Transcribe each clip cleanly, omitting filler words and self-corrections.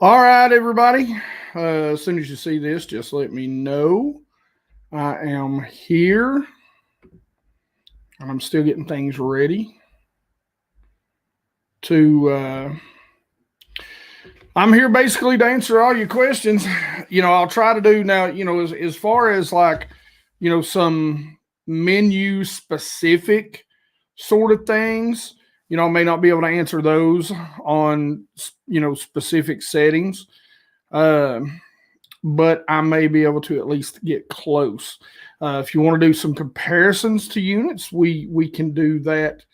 All right, everybody. As soon as you see this, just let me know. I am here, and I'm still getting things ready to. I'm here basically to answer all your questions. I'll try to do now. As far as like, some menu specific sort of things. I may not be able to answer those on specific settings. But I may be able to at least get close. If you want to do some comparisons to units, we can do that.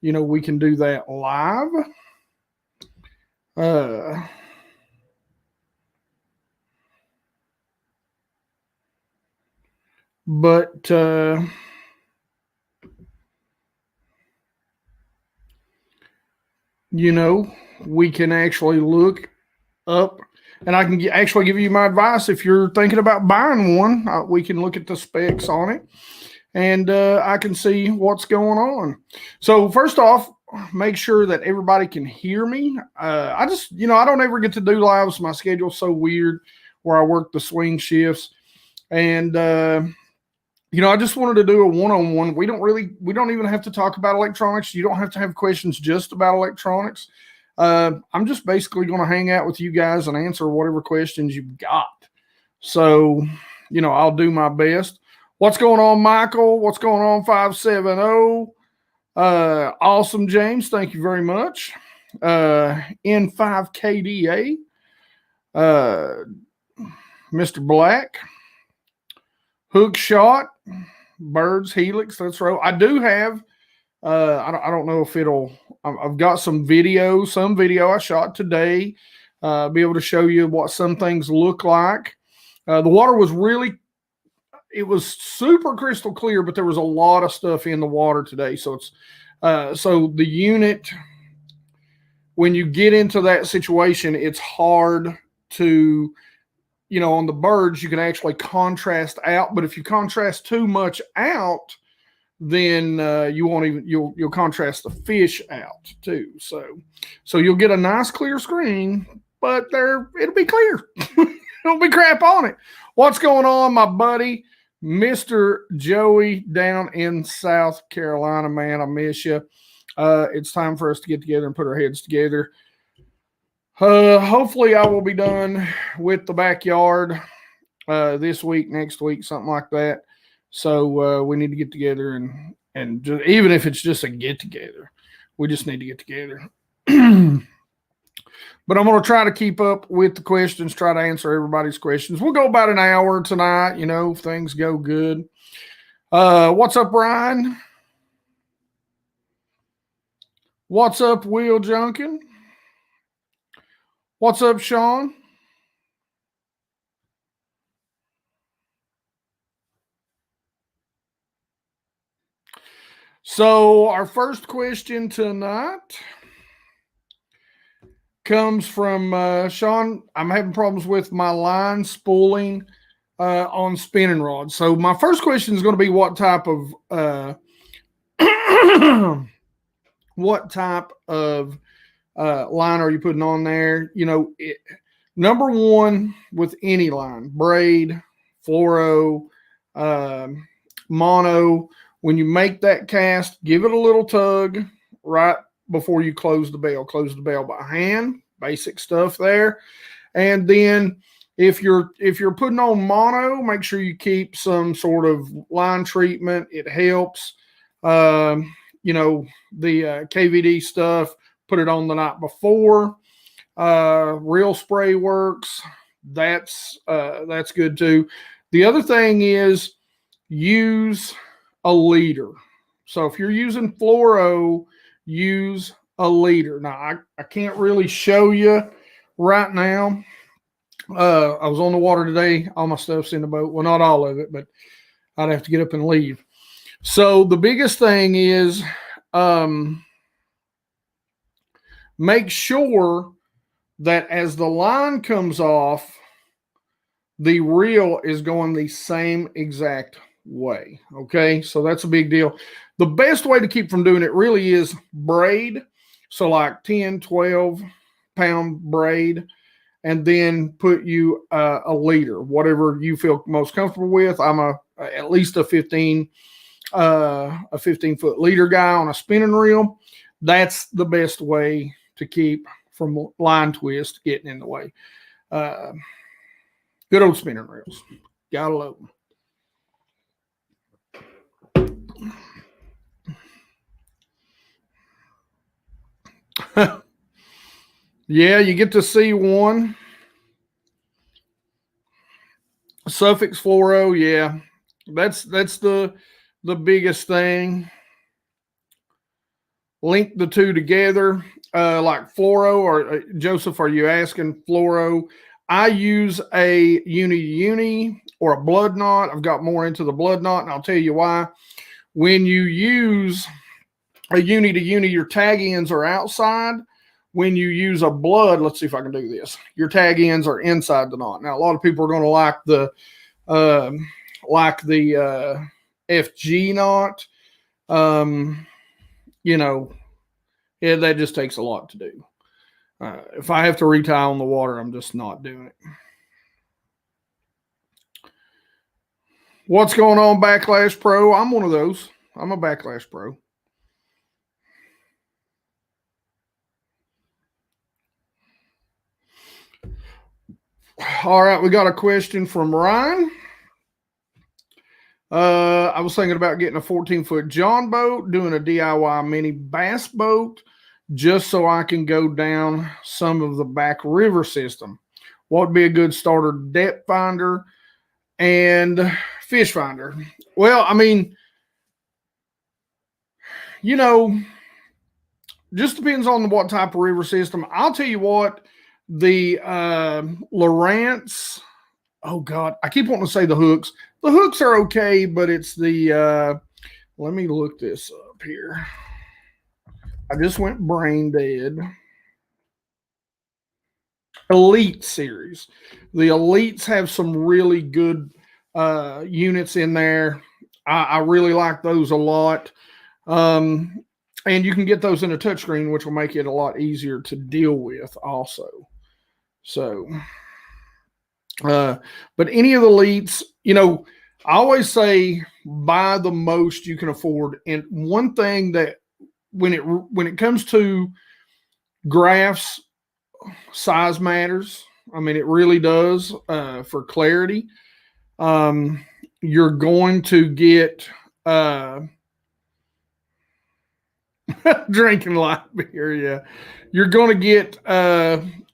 We can do that live. But we can actually look up, and I can actually give you my advice if you're thinking about buying one. We can look at the specs on it, and I can see what's going on. So first off, make sure that everybody can hear me. I just, I don't ever get to do lives. My schedule's so weird where I work the swing shifts, and I just wanted to do a one-on-one. We don't even have to talk about electronics. You don't have to have questions just about electronics. I'm just basically going to hang out with you guys and answer whatever questions you've got. So, I'll do my best. What's going on, Michael? What's going on, 570? Awesome, James. Thank you very much. N5KDA. Mr. Black. Hook shot. Birds, helix. Let's roll. I do have, I don't know if I've got some video I shot today. Be able to show you what some things look like. The water was it was super crystal clear, but there was a lot of stuff in the water today. So so the unit, when you get into that situation, it's hard to, on the birds, you can actually contrast out, but if you contrast too much out, then you'll contrast the fish out too. So you'll get a nice clear screen, but it'll be clear. There'll be crap on it. What's going on, my buddy, Mr. Joey down in South Carolina, man? I miss you. It's time for us to get together and put our heads together. Hopefully I will be done with the backyard this week, next week, something like that. So we need to get together and just, even if it's just a get together, we just need to get together. But I'm going to try to keep up with the questions, try to answer everybody's questions. We'll go about an hour tonight, if things go good. What's up, Ryan? What's up, Will Junkin? What's up, Sean? So our first question tonight comes from Sean. I'm having problems with my line spooling on spinning rods. So my first question is going to be what type of line are you putting on there? Number one with any line, braid, fluoro, mono, when you make that cast, give it a little tug right before you close the bell. Close the bell by hand, basic stuff there. And then if you're putting on mono, make sure you keep some sort of line treatment. It helps. The KVD stuff, put it on the night before. Real spray works. That's good too. The other thing is use a leader. So if you're using fluoro, use a leader. Now I can't really show you right now. I was on the water today. All my stuff's in the boat. Well, not all of it, but I'd have to get up and leave. So the biggest thing is make sure that as the line comes off, the reel is going the same exact way. Okay, so that's a big deal. The best way to keep from doing it really is braid. So like 10, 12 pound braid, and then put you a leader, whatever you feel most comfortable with. I'm at least a 15-foot leader guy on a spinning reel. That's the best way to keep from line twist getting in the way. Good old spinning reels. Gotta love them. Yeah, you get to see one. Suffix fluoro, yeah. That's the biggest thing. Link the two together. Like fluoro, or Joseph, are you asking fluoro? I use a uni or a blood knot. I've got more into the blood knot, and I'll tell you why. When you use a uni to uni, your tag ends are outside. When you use a blood, let's see if I can do this. Your tag ends are inside the knot. Now, a lot of people are going to like the FG knot. You know, yeah, that just takes a lot to do. If I have to retie on the water, I'm just not doing it. What's going on, Backlash Pro? I'm one of those. I'm a Backlash Pro. All right, we got a question from Ryan. I was thinking about getting a 14-foot John boat, doing a DIY mini bass boat, just so I can go down some of the back river system. What would be a good starter depth finder and fish finder? Well, I mean, you know, just depends on what type of river system. I'll tell you what, the Lowrance, oh God, I keep wanting to say the hooks. The hooks are okay, but it's the, let me look this up here. I just went brain dead. Elite series. The Elites have some really good units in there. I really like those a lot. And you can get those in a touchscreen, which will make it a lot easier to deal with also. So, but any of the Elites, you know, I always say buy the most you can afford. And one thing that when it comes to graphs, size matters. I mean, it really does for clarity. You're going to get drinking light beer, yeah. You're going to get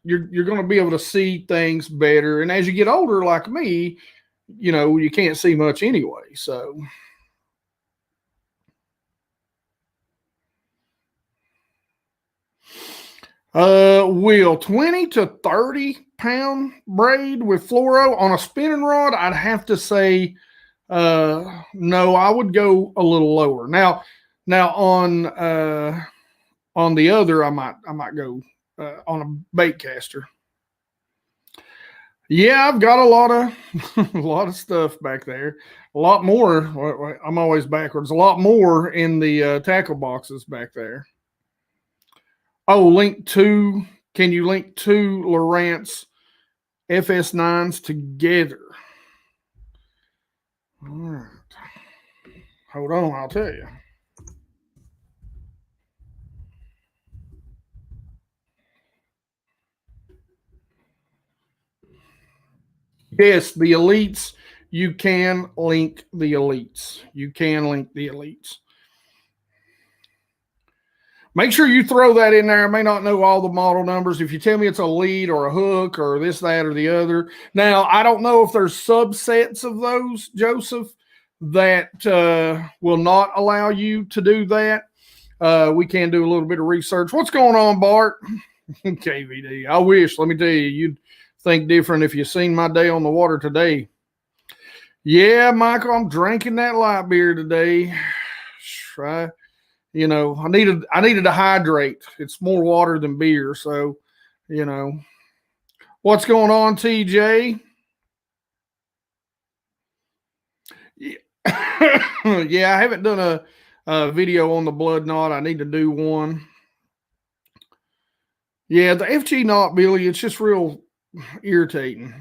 you're going to be able to see things better. And as you get older, like me, you know, you can't see much anyway. So. Will 20 to 30 pound braid with fluoro on a spinning rod? I'd have to say no. I would go a little lower. Now on the other, I might go on a bait caster. Yeah, I've got a lot of stuff back there. A lot more. I'm always backwards. A lot more in the tackle boxes back there. Oh, can you link two Lowrance FS9s together? All right. Hold on, I'll tell you. Yes, the Elites, you can link the Elites. You can link the Elites. Make sure you throw that in there. I may not know all the model numbers. If you tell me it's a lead or a hook or this, that, or the other. Now, I don't know if there's subsets of those, Joseph, that will not allow you to do that. We can do a little bit of research. What's going on, Bart? KVD. I wish, let me tell you, you'd think different if you seen my day on the water today. Yeah, Michael, I'm drinking that light beer today. Try. You know, I needed to hydrate. It's more water than beer. So, you know, what's going on, TJ? Yeah, yeah, I haven't done a video on the blood knot. I need to do one. Yeah, the FG knot, Billy, it's just real. irritating.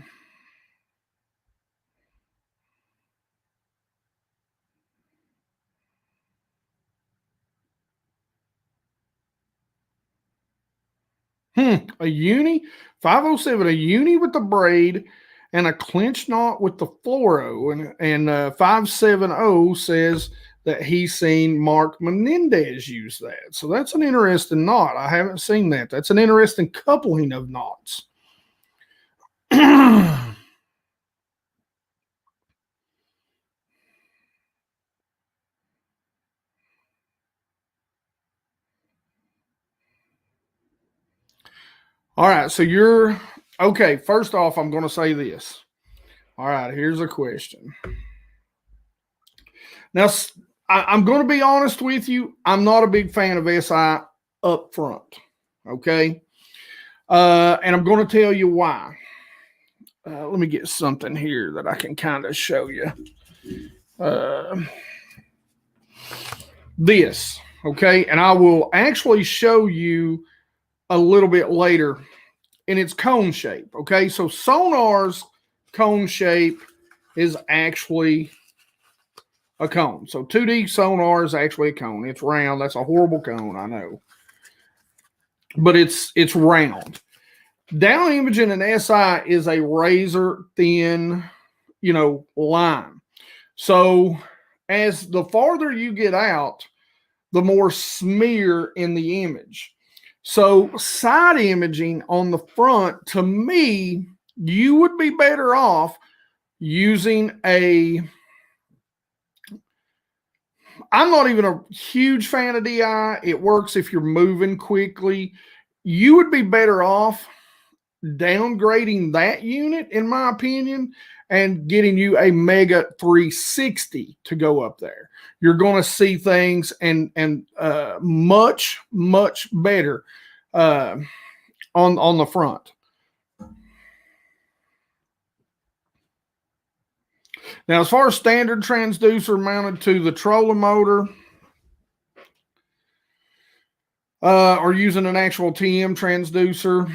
A uni 507, a uni with the braid and a clinch knot with the fluoro. And 570 says that he's seen Mark Menendez use that. So that's an interesting knot. I haven't seen that. That's an interesting coupling of knots. All right, so you're okay. First off, I'm going to say this. All right, here's a question. Now, I'm going to be honest with you. I'm not a big fan of SI up front. Okay. And I'm going to tell you why. Let me get something here that I can kind of show you. This. Okay. And I will actually show you a little bit later in its cone shape. Okay. So Sonar's cone shape is actually a cone. So 2D Sonar is actually a cone. It's round. That's a horrible cone, I know. But it's round. Down imaging and SI is a razor thin, line. So as the farther you get out, the more smear in the image. So side imaging on the front, to me, you would be better off using I'm not even a huge fan of DI. It works if you're moving quickly. You would be better off downgrading that unit, in my opinion, and getting you a Mega 360 to go up there. You're going to see things and much, much better on the front. Now, as far as standard transducer mounted to the trolling motor, or using an actual TM transducer,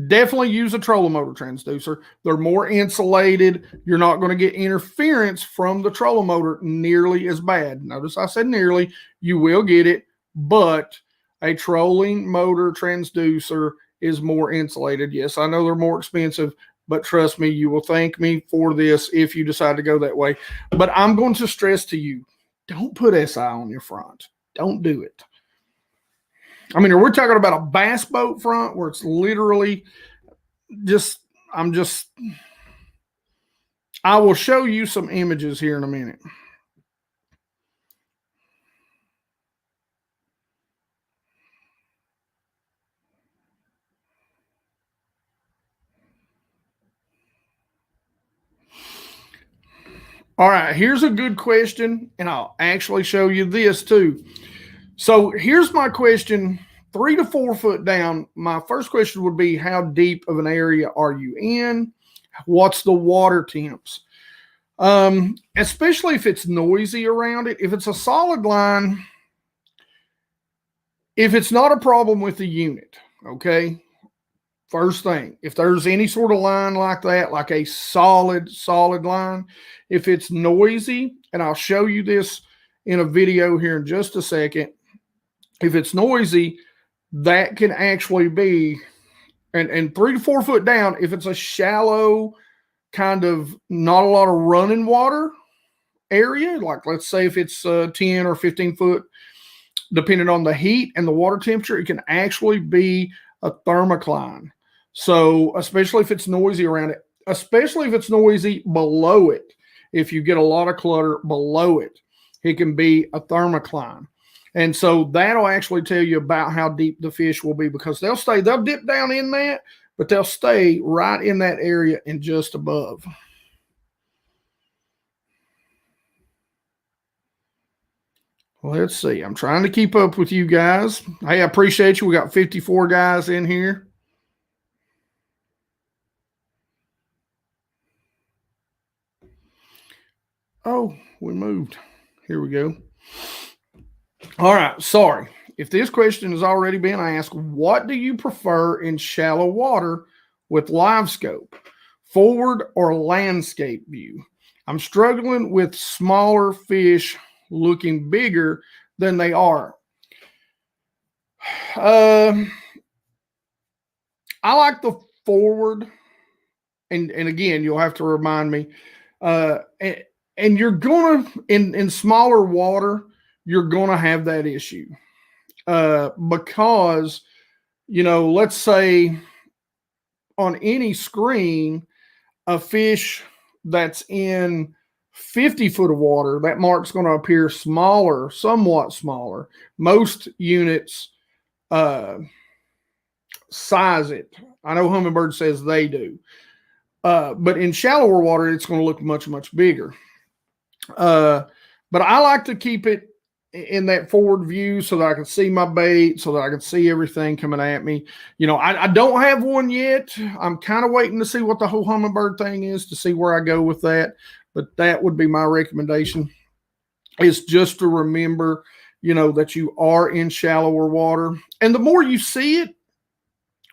definitely use a trolling motor transducer. They're more insulated. You're not going to get interference from the trolling motor nearly as bad. Notice I said nearly. You will get it, but a trolling motor transducer is more insulated. Yes, I know they're more expensive, but trust me, you will thank me for this if you decide to go that way. But I'm going to stress to you, don't put SI on your front. Don't do it. I mean, we're talking about a bass boat front where it's literally I will show you some images here in a minute. All right, here's a good question, and I'll actually show you this too. So here's my question, 3 to 4 foot down. My first question would be, how deep of an area are you in? What's the water temps? Especially if it's noisy around it. If it's a solid line, if it's not a problem with the unit, okay? First thing, if there's any sort of line like that, like a solid line, if it's noisy, and I'll show you this in a video here in just a second, if it's noisy, that can actually be, and 3 to 4 foot down, if it's a shallow, kind of not a lot of running water area, like let's say if it's 10 or 15 foot, depending on the heat and the water temperature, it can actually be a thermocline. So especially if it's noisy around it, especially if it's noisy below it, if you get a lot of clutter below it, it can be a thermocline. And so that'll actually tell you about how deep the fish will be, because they'll dip down in that, but they'll stay right in that area and just above. Let's see. I'm trying to keep up with you guys. Hey, I appreciate you. We got 54 guys in here. Oh, we moved. Here we go. All right. Sorry. if this question has already been asked, what do you prefer in shallow water with Livescope, forward or landscape view? I'm struggling with smaller fish looking bigger than they are. I like the forward, and again, you'll have to remind me. And you're gonna in smaller water, you're gonna have that issue because let's say on any screen, a fish that's in 50 foot of water, that mark's going to appear smaller, somewhat smaller. Most units size it. I know Humminbird says they do. But in shallower water, it's going to look much, much bigger. But I like to keep it in that forward view so that I can see my bait, so that I can see everything coming at me. I don't have one yet. I'm kind of waiting to see what the whole Humminbird thing is to see where I go with that. But that would be my recommendation, is just to remember, that you are in shallower water. And the more you see it,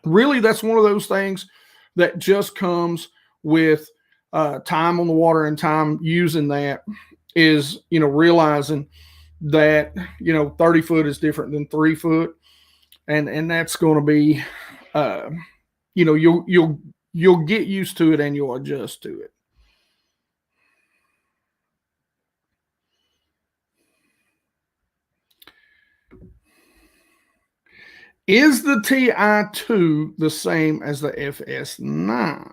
really, that's one of those things that just comes with time on the water and time using that, is, realizing that, 30 foot is different than 3 foot. And that's going to be, you'll get used to it and you'll adjust to it. Is the TI2 the same as the FS9?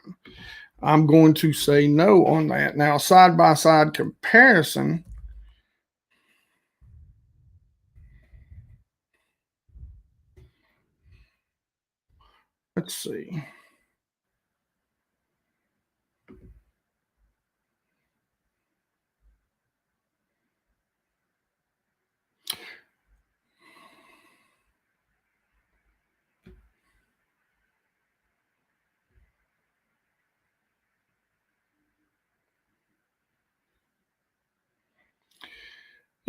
I'm going to say no on that. Now, side-by-side comparison. Let's see.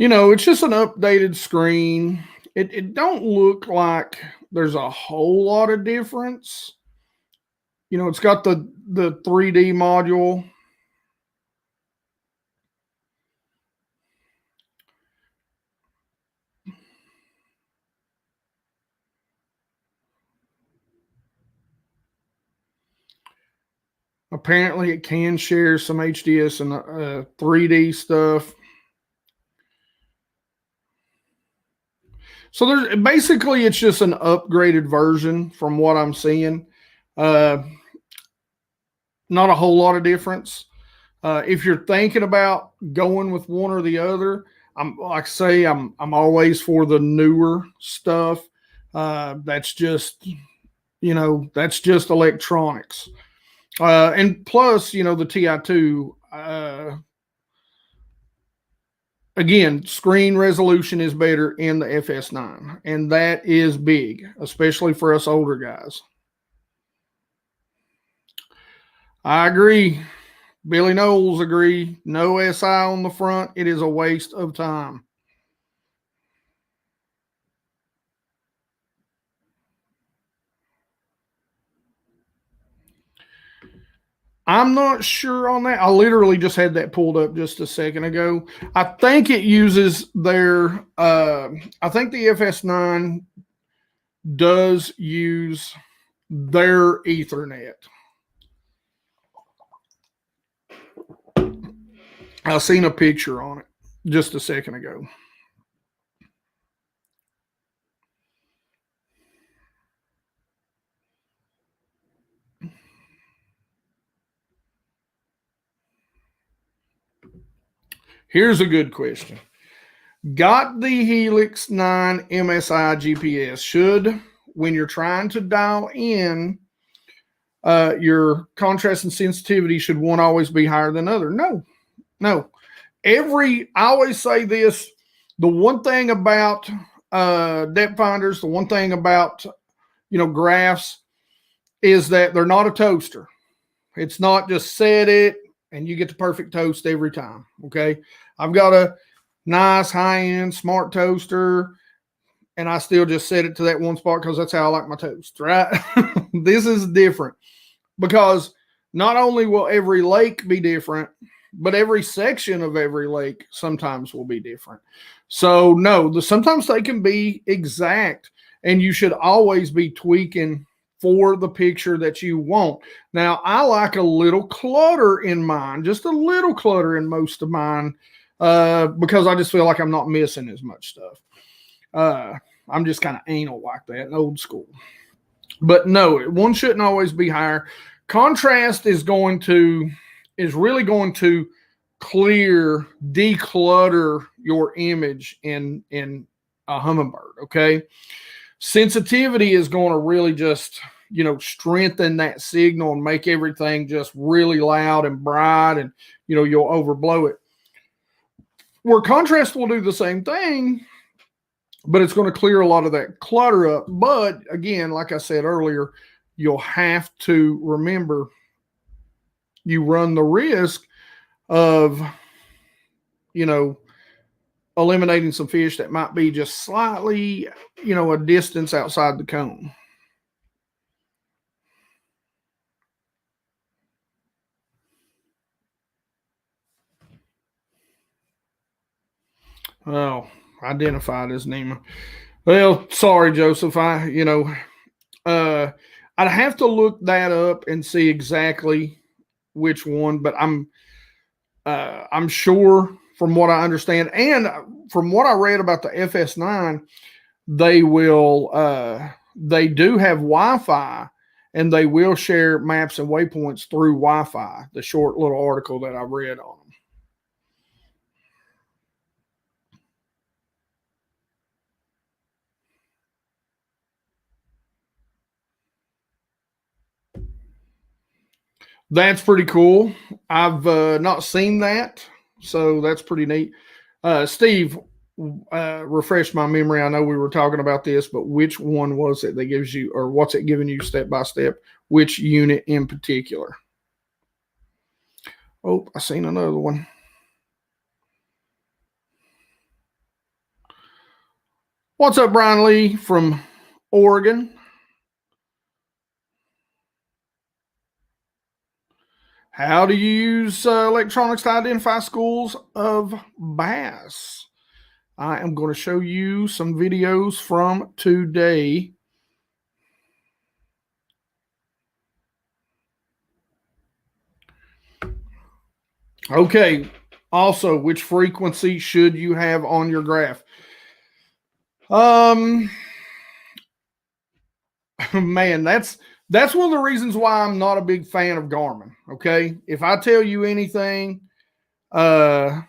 It's just an updated screen. It don't look like there's a whole lot of difference. It's got the 3D module. Apparently, it can share some HDS and 3D stuff. So it's just an upgraded version from what I'm seeing. Not a whole lot of difference. If you're thinking about going with one or the other, I'm always for the newer stuff. That's just electronics. And plus, the TI2, again, screen resolution is better in the FS9, and that is big, especially for us older guys. I agree. Billy Knowles agree. No SI on the front. It is a waste of time. I'm not sure on that. I literally just had that pulled up just a second ago. I think it uses their, I think the FS9 does use their Ethernet. I seen a picture on it just a second ago. Here's a good question. Got the Helix 9 MSI GPS. Should, when you're trying to dial in your contrast and sensitivity, should one always be higher than other? No. I always say this, the one thing about depth finders, the one thing about, graphs, is that they're not a toaster. It's not just set it and you get the perfect toast every time. Okay. I've got a nice high-end smart toaster. and I still just set it to that one spot because that's how I like my toast, right? This is different because not only will every lake be different, but every section of every lake sometimes will be different. So no, sometimes they can be exact, and you should always be tweaking for the picture that you want. Now, I like a little clutter in mine, just a little clutter in most of mine, because I just feel like I'm not missing as much stuff. I'm just kind of anal like that, old school. But no, one shouldn't always be higher. Contrast is really going to declutter your image in a hummingbird. Okay. Sensitivity is going to really just, strengthen that signal and make everything just really loud and bright, and, you'll overblow it. Where contrast will do the same thing, but it's going to clear a lot of that clutter up. But again, like I said earlier, you'll have to remember you run the risk of, eliminating some fish that might be just slightly, a distance outside the cone. Oh, identified as Nemo. Well, sorry, Joseph. I'd have to look that up and see exactly which one, but I'm sure from what I understand and from what I read about the FS9, they do have Wi-Fi, and they will share maps and waypoints through Wi-Fi. The short little article that I read on them. That's pretty cool. I've not seen that, so that's pretty neat. Steve, refresh my memory. I know we were talking about this, but which one was it that gives you, or what's it giving you step by step? Which unit in particular? Oh, I seen another one. What's up, Brian Lee from Oregon? How do you use electronics to identify schools of bass? I am going to show you some videos from today. Okay. Also, which frequency should you have on your graph? Man, that's one of the reasons why I'm not a big fan of Garmin. Okay. If I tell you anything, and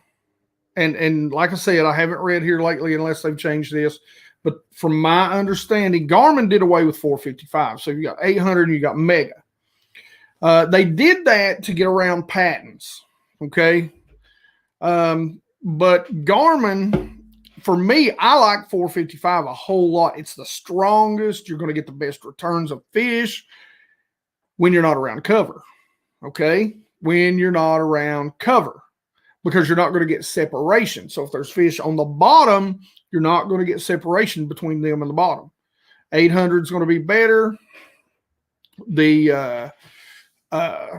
like I said, I haven't read here lately unless they've changed this. But from my understanding, Garmin did away with 455. So you got 800 and you got Mega. They did that to get around patents. Okay. But Garmin, for me, I like 455 a whole lot. It's the strongest. You're going to get the best returns of fish when you're not around cover. Okay. When you're not around cover, because you're not going to get separation. So if there's fish on the bottom, you're not going to get separation between them and the bottom. 800 is going to be better. The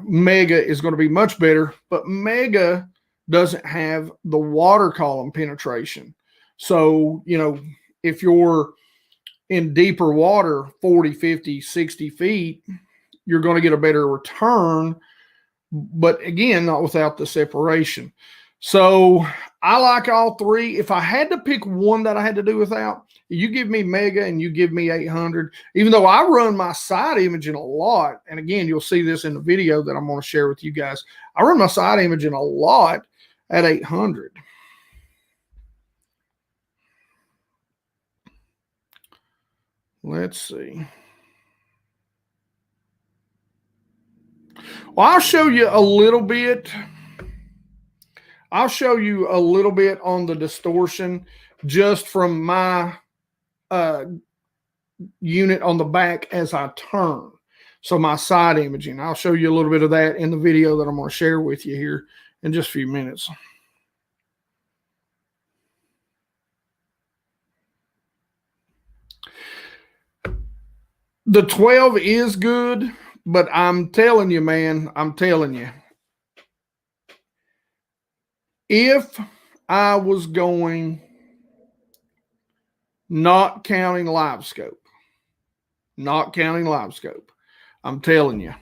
Mega is going to be much better, but Mega doesn't have the water column penetration. So, if you're in deeper water, 40, 50, 60 feet, you're going to get a better return. But again, not without the separation. So I like all three. If I had to pick one that I had to do without, you give me Mega and you give me 800, even though I run my side imaging a lot. And again, you'll see this in the video that I'm going to share with you guys. I run my side imaging a lot at 800. Let's see. Well, I'll show you a little bit. I'll show you a little bit on the distortion just from my unit on the back as I turn. So my side imaging, I'll show you a little bit of that in the video that I'm going to share with you here in just a few minutes. The 12 is good, but I'm telling you, man, I'm telling you, if I was going, not counting Livescope, I'm telling you,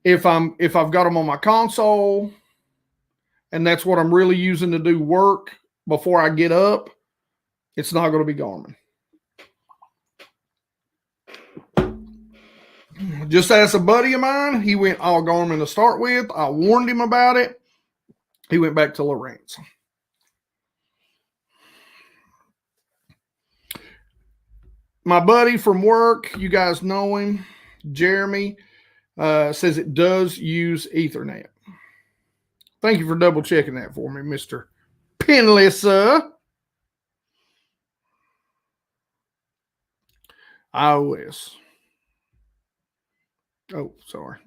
if I've got them on my console and that's what I'm really using to do work before I get up, it's not going to be Garmin. Just ask a buddy of mine. He went all Garmin to start with. I warned him about it. He went back to Lowrance. My buddy from work, you guys know him, Jeremy, says it does use Ethernet. Thank you for double checking that for me, Mr. Pinless. iOS. Oh, sorry.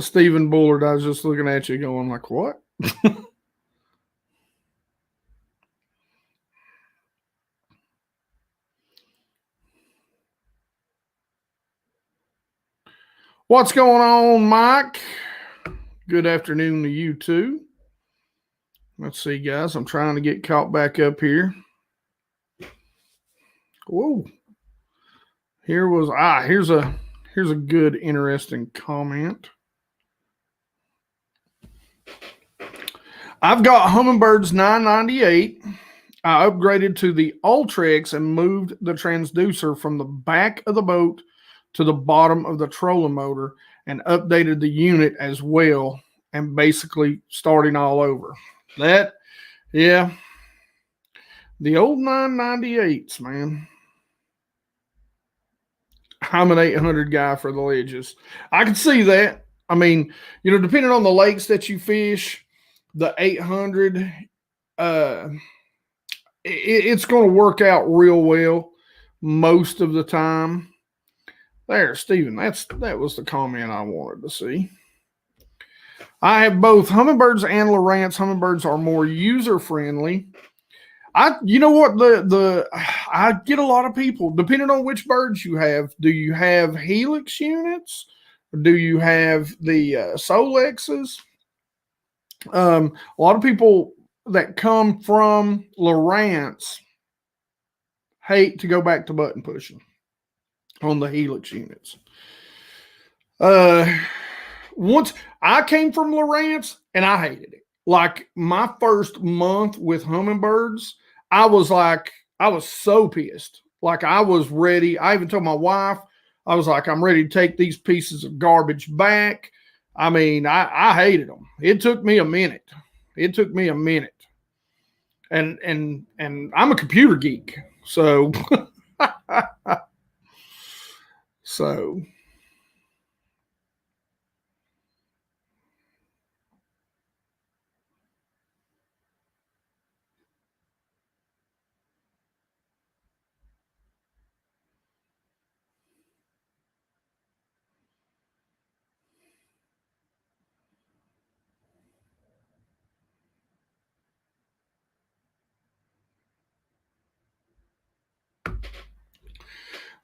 Stephen Bullard, I was just looking at you going like, what? What's going on, Mike? Good afternoon to you too. Let's see, guys. I'm trying to get caught back up here. Whoa. Here's a good, interesting comment. I've got Humminbird's 998. I upgraded to the Ultrex and moved the transducer from the back of the boat to the bottom of the trolling motor and updated the unit as well, and basically starting all over. The old 998s, man. I'm an 800 guy for the ledges. I can see that. I mean, depending on the lakes that you fish, the 800, it's going to work out real well most of the time. There, Steven, that was the comment I wanted to see. I have both Humminbirds and Lowrance. Humminbirds are more user-friendly. You know what? I get a lot of people, depending on which birds you have. Do you have Helix units? Or do you have the Solexes? A lot of people that come from Lowrance hate to go back to button pushing on the Helix units. Once I came from Lowrance and I hated it. Like my first month with Humminbirds, I was so pissed. Like I was ready. I even told my wife, I was like, I'm ready to take these pieces of garbage back. I mean, I hated them. It took me a minute. And I'm a computer geek. So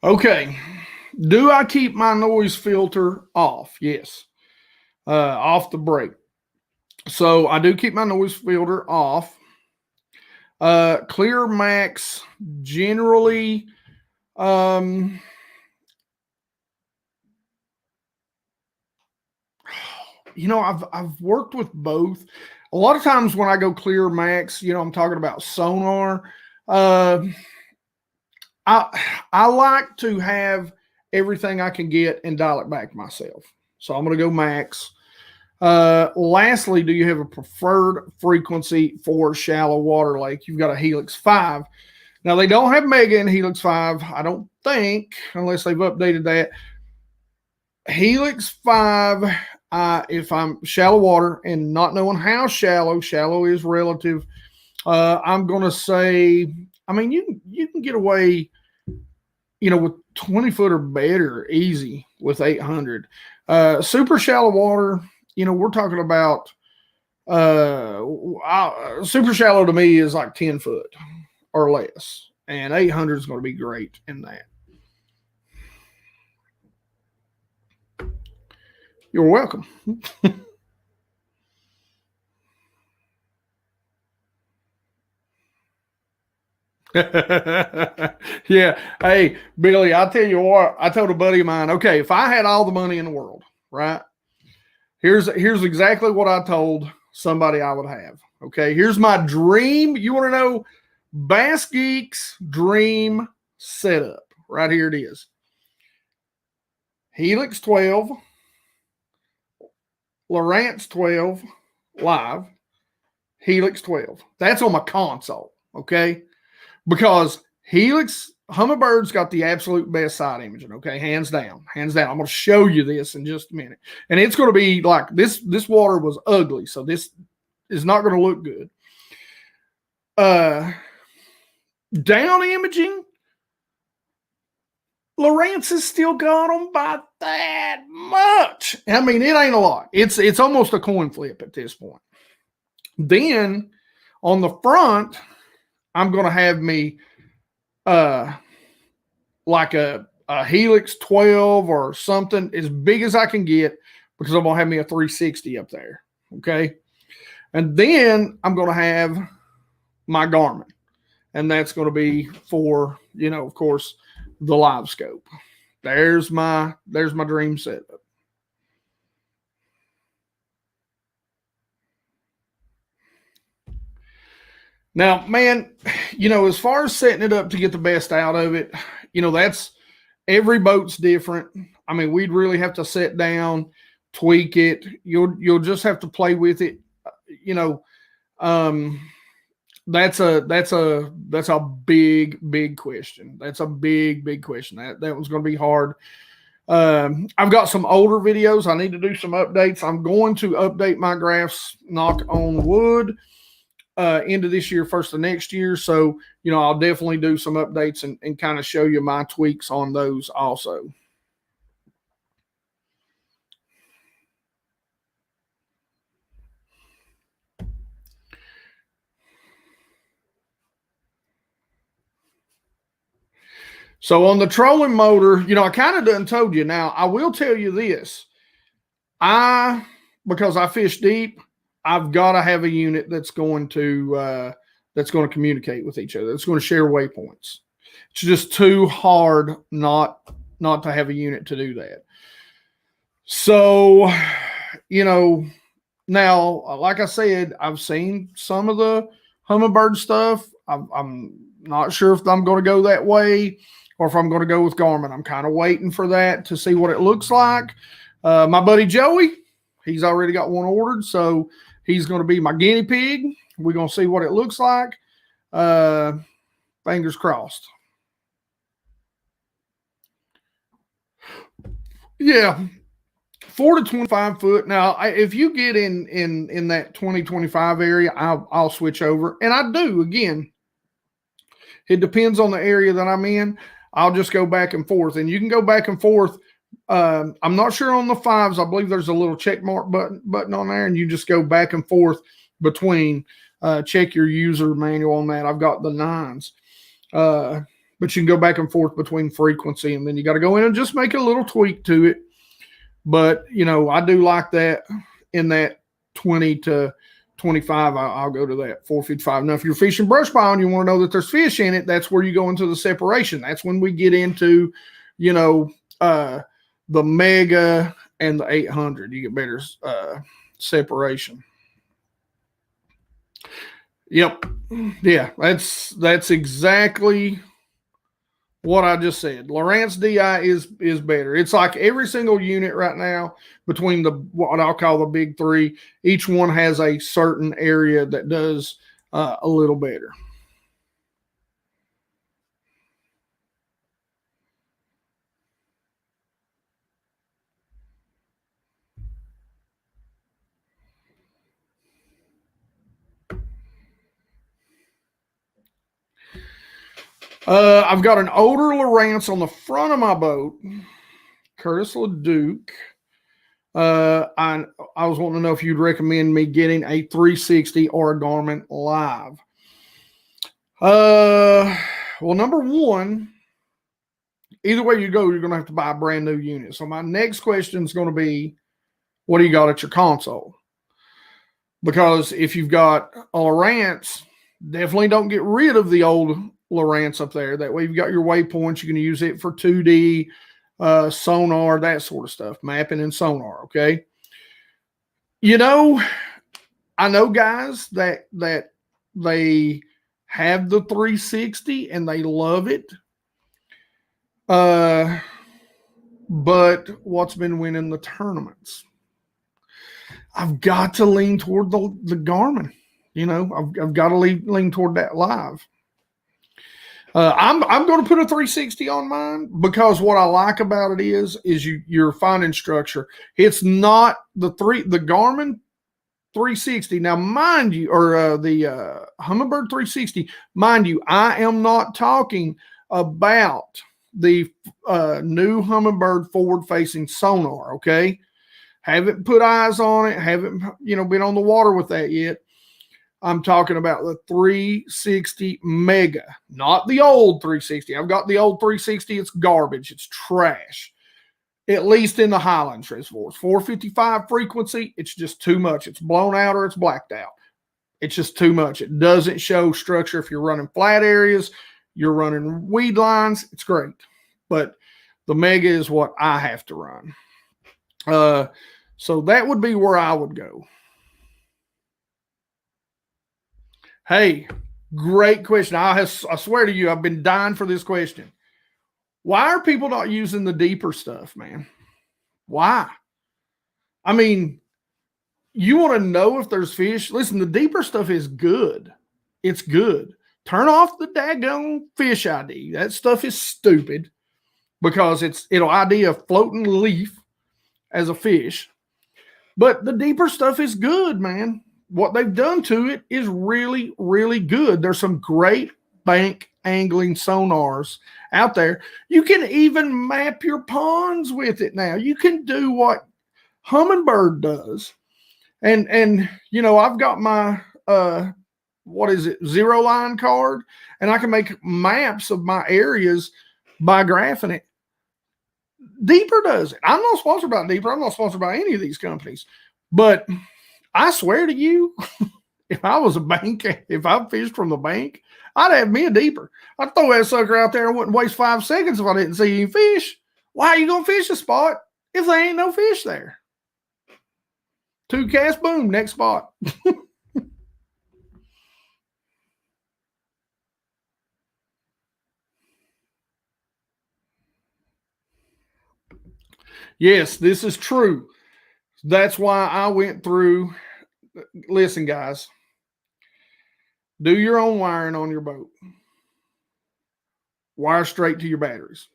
okay. Do I keep my noise filter off? Yes. Off the break. So I do keep my noise filter off. Clear Max generally, I've worked with both. A lot of times when I go Clear Max, I'm talking about Sonar. I like to have everything I can get and dial it back myself. So I'm going to go Max. Lastly, do you have a preferred frequency for shallow water lake? You've got a Helix 5. Now, they don't have Mega in Helix 5, I don't think, unless they've updated that. Helix 5, if I'm shallow water and not knowing how shallow is relative, I'm going to say, I mean, you can get away, with 20 foot or better easy with 800. Super shallow water, we're talking about super shallow to me is like 10 foot. or less. And 800 is going to be great in that. You're welcome. Yeah. Hey, Billy, I'll tell you what, I told a buddy of mine, okay, if I had all the money in the world, right? Here's exactly what I told somebody I would have. Okay, here's my dream. You want to know BassGeek's dream setup? Right here it is. Helix 12, Lowrance 12 live, Helix 12. That's on my console, okay? Because Helix Humminbird's got the absolute best side imaging, okay? Hands down. Hands down. I'm going to show you this in just a minute. And it's going to be like this water was ugly, so this is not going to look good. Down imaging, Lowrance has still got them by that much. I mean, it ain't a lot. It's almost a coin flip at this point. Then on the front, I'm going to have me like a Helix 12 or something as big as I can get, because I'm going to have me a 360 up there. Okay. And then I'm going to have my Garmin, and that's going to be for, you know, of course, the Livescope. There's my dream setup. Now, man, you know, as far as setting it up to get the best out of it, you know, that's every boat's different. I mean, we'd really have to sit down, tweak it. You'll just have to play with it. You know, that's a big question. That's a big question. That was going to be hard. I've got some older videos. I need to do some updates. I'm going to update my graphs, knock on wood, into this year, first of next year. So, you know, I'll definitely do some updates and kind of show you my tweaks on those also. So on the trolling motor, you know, I kind of done told you. Now, I will tell you this. Because I fish deep, I've got to have a unit that's going to communicate with each other. It's going to share waypoints. It's just too hard not to have a unit to do that. So, you know, now, like I said, I've seen some of the Humminbird stuff. I'm not sure if I'm going to go that way or if I'm going to go with Garmin. I'm kind of waiting for that to see what it looks like. My buddy Joey, he's already got one ordered, so he's going to be my guinea pig. We're going to see what it looks like. Fingers crossed. Yeah, 4 to 25 foot. Now, if you get in that 20-25 area, I'll switch over, and I do. Again, it depends on the area that I'm in. I'll just go back and forth, and you can go back and forth. I'm not sure on the 5s. I believe there's a little check mark button on there, and you just go back and forth between. Check your user manual on that. I've got the 9s, but you can go back and forth between frequency, and then you got to go in and just make a little tweak to it. But you know, I do like that in that 20 to 25. I'll go to that 455. Now, if you're fishing brush pile and you want to know that there's fish in it, that's where you go into the separation. That's when we get into, you know, the Mega and the 800. You get better separation. Yep. Yeah, that's exactly what I just said. Lowrance DI is better. It's like every single unit right now between what I'll call the big 3, each one has a certain area that does a little better. I've got an older Lowrance on the front of my boat, Curtis LeDuc. I was wanting to know if you'd recommend me getting a 360 or a Garmin Live. Well, number one, either way you go, you're going to have to buy a brand new unit. So my next question is going to be, what do you got at your console? Because if you've got a Lowrance, definitely don't get rid of the old Lowrance up there. That way you've got your waypoints. You can use it for 2D, sonar, that sort of stuff, mapping and sonar, okay? You know, I know guys that they have the 360 and they love it. But what's been winning the tournaments? I've got to lean toward the Garmin. You know, I've got to lean toward that Live. I'm going to put a 360 on mine because what I like about it is you're finding structure. It's not the Garmin 360. Now, mind you, or the Humminbird 360, mind you, I am not talking about the new Humminbird forward-facing sonar, okay? Haven't put eyes on it, haven't, been on the water with that yet. I'm talking about the 360 Mega, not the old 360. I've got the old 360. It's garbage. It's trash, at least in the Highlands reservoirs. 455 frequency, it's just too much. It's blown out or it's blacked out. It's just too much. It doesn't show structure. If you're running flat areas, you're running weed lines, it's great. But the Mega is what I have to run. So that would be where I would go. Hey, great question. I swear to you, I've been dying for this question. Why are people not using the deeper stuff, man? Why? I mean, you want to know if there's fish? Listen, the deeper stuff is good. It's good. Turn off the daggone fish ID. That stuff is stupid because it'll ID a floating leaf as a fish. But the deeper stuff is good, man. What they've done to it is really, really good. There's some great bank angling sonars out there. You can even map your ponds with it now. You can do what Humminbird does. And I've got my zero line card, and I can make maps of my areas by graphing it. Deeper does it. I'm not sponsored by Deeper. I'm not sponsored by any of these companies. But I swear to you, if I was a bank, if I fished from the bank, I'd have me a Deeper. I'd throw that sucker out there. I wouldn't waste 5 seconds if I didn't see any fish. Why are you going to fish a spot if there ain't no fish there? 2 casts, boom, next spot. Yes, this is true. That's why I went through. Listen, guys, do your own wiring on your boat. Wire straight to your batteries.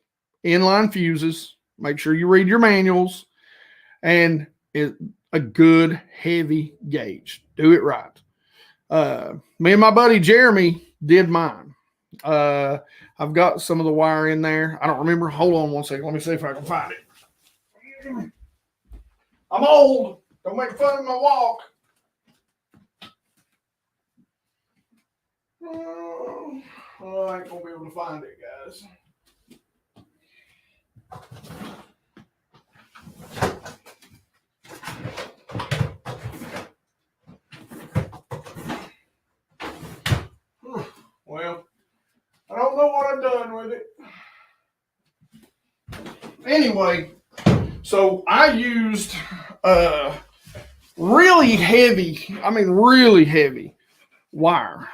Inline fuses. Make sure you read your manuals. And a good heavy gauge. Do it right. Me and my buddy Jeremy did mine. I've got some of the wire in there. I don't remember. Hold on one second. Let me see if I can find it. I'm old. Don't make fun of my walk. I ain't gonna be able to find it, guys. Well, I don't know what I've done with it. Anyway, so I used really heavy wire.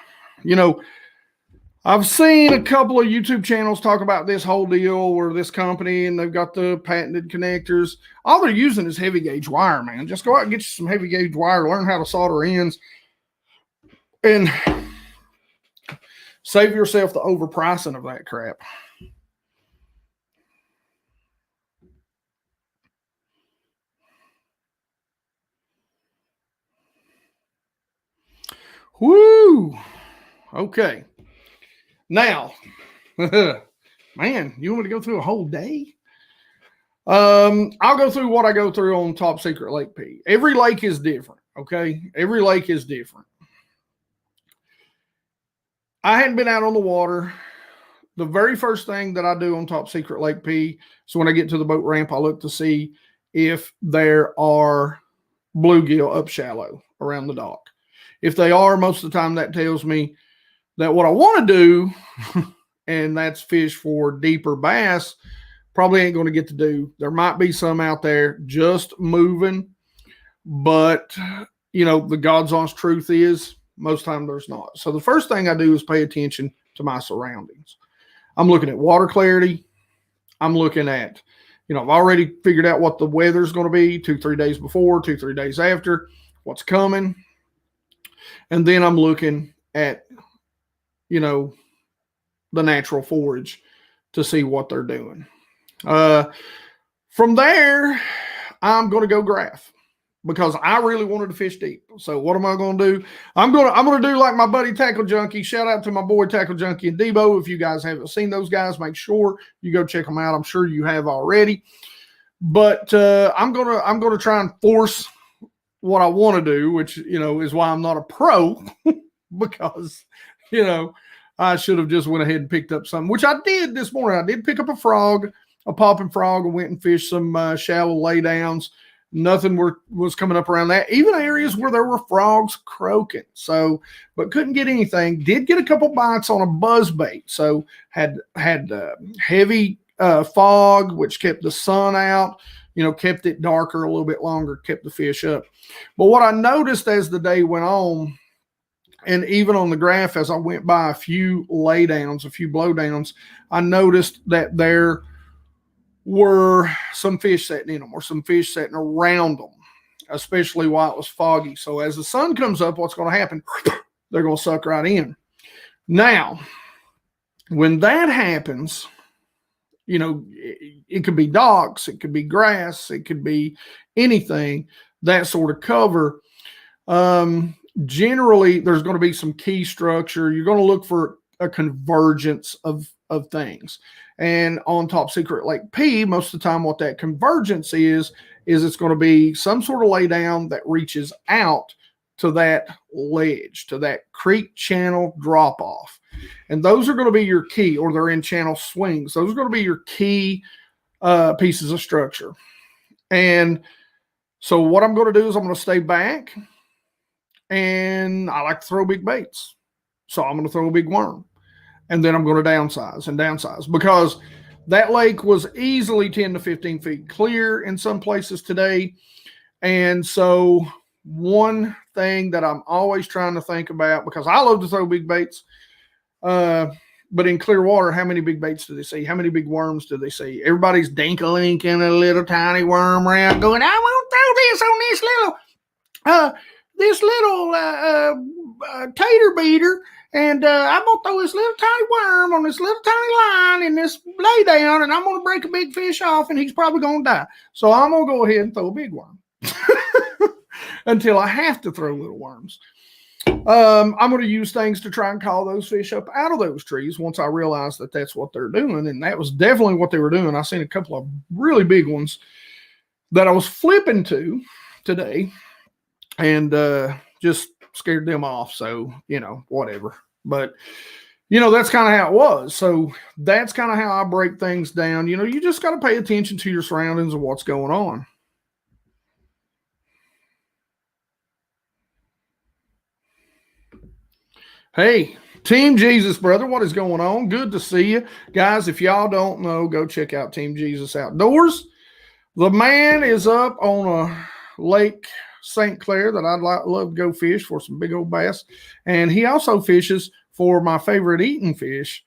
I've seen a couple of YouTube channels talk about this whole deal where this company and they've got the patented connectors. All they're using is heavy gauge wire, man. Just go out and get you some heavy gauge wire, learn how to solder ends, and save yourself the overpricing of that crap. Woo! Okay. Now, man, you want me to go through a whole day? I'll go through what I go through on Top Secret Lake P. Every lake is different, okay? Every lake is different. I hadn't been out on the water. The very first thing that I do on Top Secret Lake P, so when I get to the boat ramp, I look to see if there are bluegill up shallow around the dock. If they are, most of the time that tells me that what I want to do, and that's fish for deeper bass, probably ain't going to get to do. There might be some out there just moving, but you know, the God's honest truth is most time there's not. So the first thing I do is pay attention to my surroundings. I'm looking at water clarity. I'm looking at, you know, I've already figured out what the weather's going to be 2-3 days before, 2-3 days after, what's coming. And then I'm looking at, you know, the natural forage to see what they're doing. From there, I'm going to go graph because I really wanted to fish deep. So what am I going to do? I'm going to do like my buddy Tackle Junkie. Shout out to my boy Tackle Junkie and Debo. If you guys haven't seen those guys, make sure you go check them out. I'm sure you have already. But I'm going to try and force what I want to do, which, you know, is why I'm not a pro because, you know, I should have just went ahead and picked up something, which I did this morning. I did pick up a frog, a popping frog, and went and fished some shallow laydowns. Nothing was coming up around that, even areas where there were frogs croaking. So, but couldn't get anything. Did get a couple bites on a buzz bait. So had heavy fog, which kept the sun out, you know, kept it darker a little bit longer, kept the fish up. But what I noticed as the day went on, and even on the graph, as I went by a few laydowns, a few blowdowns, I noticed that there were some fish setting in them or some fish setting around them, especially while it was foggy. So as the sun comes up, what's going to happen? They're going to suck right in. Now, when that happens, you know, it could be docks, it could be grass, it could be anything, that sort of cover. Generally, there's going to be some key structure. You're going to look for a convergence of things. And on Top Secret Lake P, most of the time what that convergence is it's going to be some sort of laydown that reaches out to that ledge, to that creek channel drop off. And those are going to be your key, or they're in channel swings. Those are going to be your key pieces of structure. And so what I'm going to do is I'm going to stay back, and I like to throw big baits. So I'm going to throw a big worm. And then I'm going to downsize because that lake was easily 10 to 15 feet clear in some places today. And so one thing that I'm always trying to think about, because I love to throw big baits, but in clear water, how many big baits do they see? How many big worms do they see? Everybody's dink-a-linking a little tiny worm around going, I want to throw this on this little tater beater. And I'm going to throw this little tiny worm on this little tiny line in this lay down, and I'm going to break a big fish off, and he's probably going to die. So I'm going to go ahead and throw a big worm until I have to throw little worms. I'm going to use things to try and call those fish up out of those trees once I realize that that's what they're doing. And that was definitely what they were doing. I seen a couple of really big ones that I was flipping to today and just scared them off. So, you know, whatever. But, you know, that's kind of how it was. So that's kind of how I break things down. You know, you just got to pay attention to your surroundings and what's going on. Hey, Team Jesus, brother, what is going on? Good to see you. Guys, if y'all don't know, go check out Team Jesus Outdoors. The man is up on a Lake St. Clair that I'd love to go fish for some big old bass. And he also fishes for my favorite eating fish,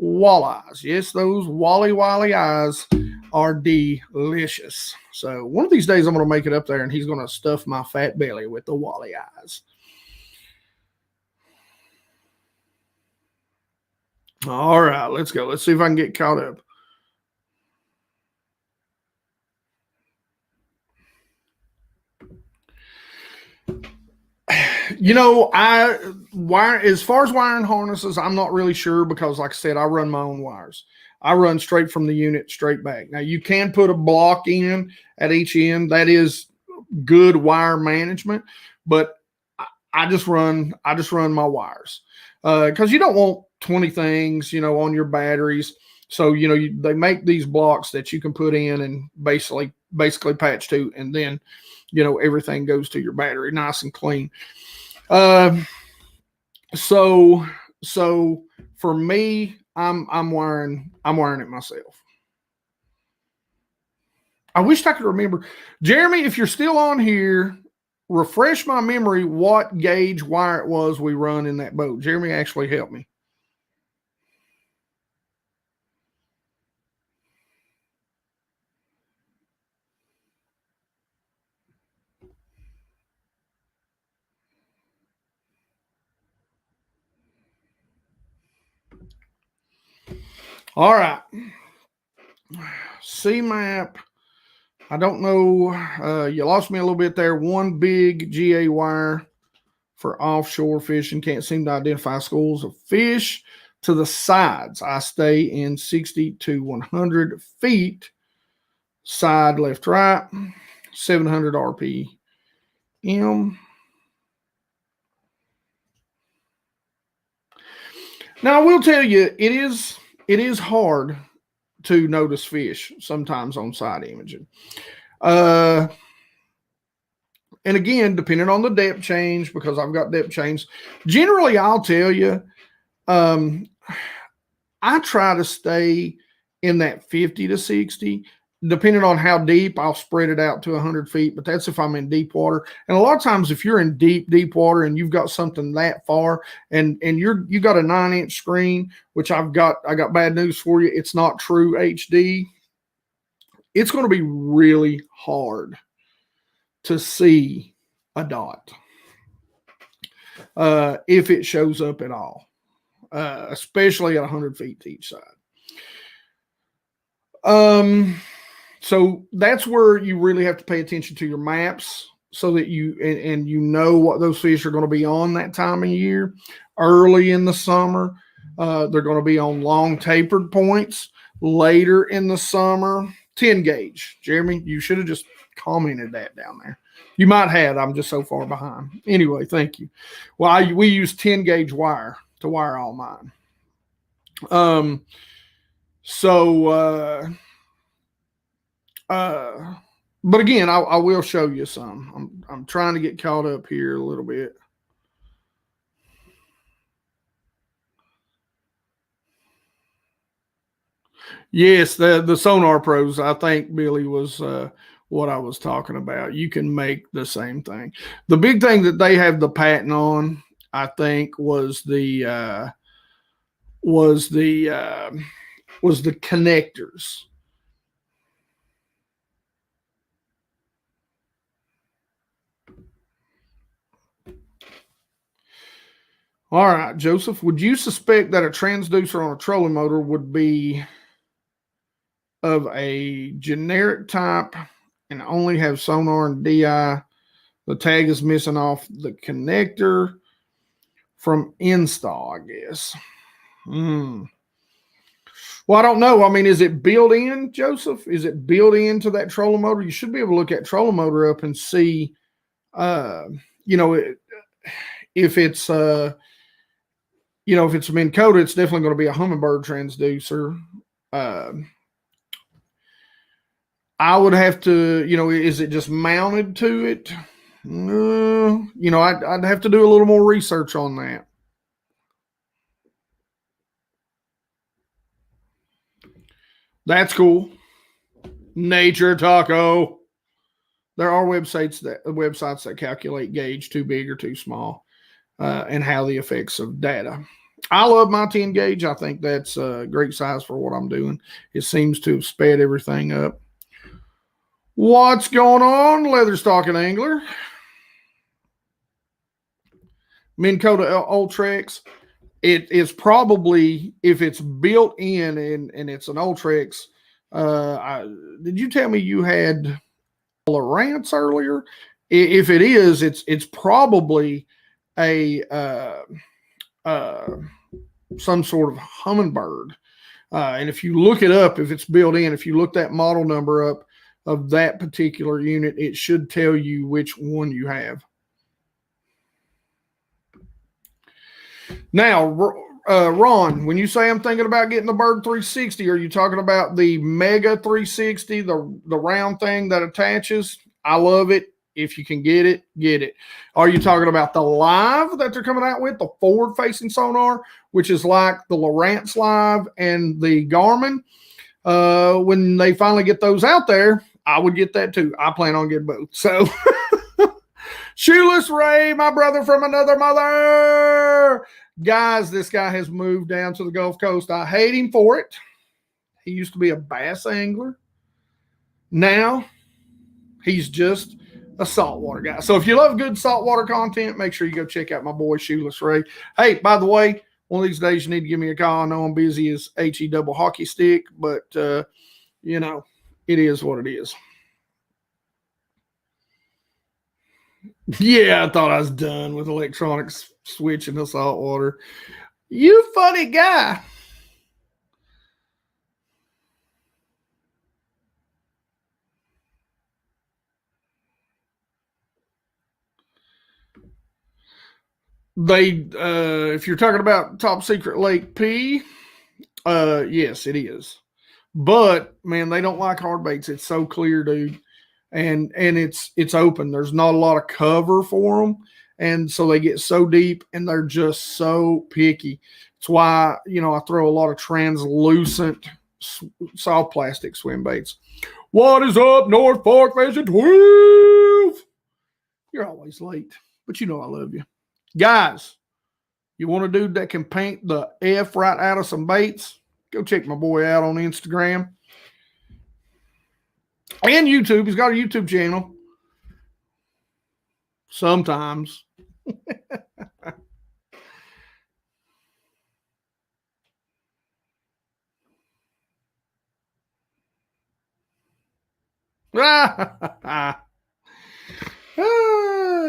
walleyes. Yes, those wally eyes are delicious. So one of these days I'm going to make it up there and he's going to stuff my fat belly with the walleye eyes. All right, let's go. Let's see if I can get caught up. You know, as far as wiring harnesses, I'm not really sure because, like I said, I run my own wires. I run straight from the unit straight back. Now, you can put a block in at each end. That is good wire management, but I just run my wires because you don't want 20 things, on your batteries. So, they make these blocks that you can put in and basically patch to, and then, everything goes to your battery nice and clean. So for me, I'm wiring it myself. I wish I could remember. Jeremy, if you're still on here, refresh my memory what gauge wire it was we run in that boat. Jeremy actually helped me. All right. C-map. I don't know. You lost me a little bit there. One big GA wire for offshore fishing. Can't seem to identify schools of fish. To the sides, I stay in 60 to 100 feet. Side, left, right. 700 RPM. Now, I will tell you, it is hard to notice fish sometimes on side imaging. And again, depending on the depth change, because I've got depth change, generally I'll tell you, I try to stay in that 50 to 60. Depending on how deep, I'll spread it out to 100 feet, but that's if I'm in deep water. And a lot of times, if you're in deep water and you've got something that far, and you got a 9-inch screen, which I got bad news for you. It's not true HD. It's going to be really hard to see a dot if it shows up at all, especially at 100 feet to each side. So that's where you really have to pay attention to your maps so that you know what those fish are going to be on that time of year. Early in the summer, they're going to be on long tapered points. Later in the summer, 10 gauge. Jeremy, you should have just commented that down there. You might have. I'm just so far behind. Anyway, thank you. Well, we use 10 gauge wire to wire all mine. But again, I will show you some. I'm trying to get caught up here a little bit. Yes, the Sonar Pros, I think, Billy, was what I was talking about. You can make the same thing. The big thing that they have the patent on, I think, was the connectors. All right, Joseph, would you suspect that a transducer on a trolling motor would be of a generic type and only have sonar and DI? The tag is missing off the connector from install, I guess. Well, I don't know. I mean, is it built in, Joseph? Is it built into that trolling motor? You should be able to look at trolling motor up and see, if it's if it's Minn Kota, it's definitely going to be a Humminbird transducer. I would have to, is it just mounted to it? I'd have to do a little more research on that. That's cool. Nature Taco. There are websites that calculate gauge too big or too small, and how the effects of data. I love my 10 gauge. I think that's a great size for what I'm doing. It seems to have sped everything up. What's going on, Leather Stalking Angler? Minn Kota Ultrex. It is probably, if it's built in and it's an Ultrex. Did you tell me you had Lowrance earlier? If it is, it's probably a some sort of Humminbird. And if you look it up, if it's built in, if you look that model number up of that particular unit, it should tell you which one you have. Now, Ron, when you say I'm thinking about getting the Bird 360, are you talking about the Mega 360, the round thing that attaches? I love it. If you can get it, get it. Are you talking about the Live that they're coming out with, the forward-facing sonar, which is like the Lowrance Live and the Garmin? When they finally get those out there, I would get that too. I plan on getting both. So, Shoeless Ray, my brother from another mother. Guys, this guy has moved down to the Gulf Coast. I hate him for it. He used to be a bass angler. Now, he's just a saltwater guy. So if you love good saltwater content, make sure you go check out my boy Shoeless Ray. Hey, by the way, one of these days you need to give me a call. I know I'm busy as HE double hockey stick, but you know, it is what it is. Yeah, I thought I was done with electronics switching to saltwater. You funny guy. They, if you're talking about Top Secret Lake P, yes, it is. But man, they don't like hard baits. It's so clear, dude, and it's open. There's not a lot of cover for them, and so they get so deep, and they're just so picky. It's why I throw a lot of translucent soft plastic swim baits. What is up, North Fork Fishing 12? You're always late, but you know I love you. Guys, you want a dude that can paint the F right out of some baits? Go check my boy out on Instagram and YouTube. He's got a YouTube channel. Sometimes.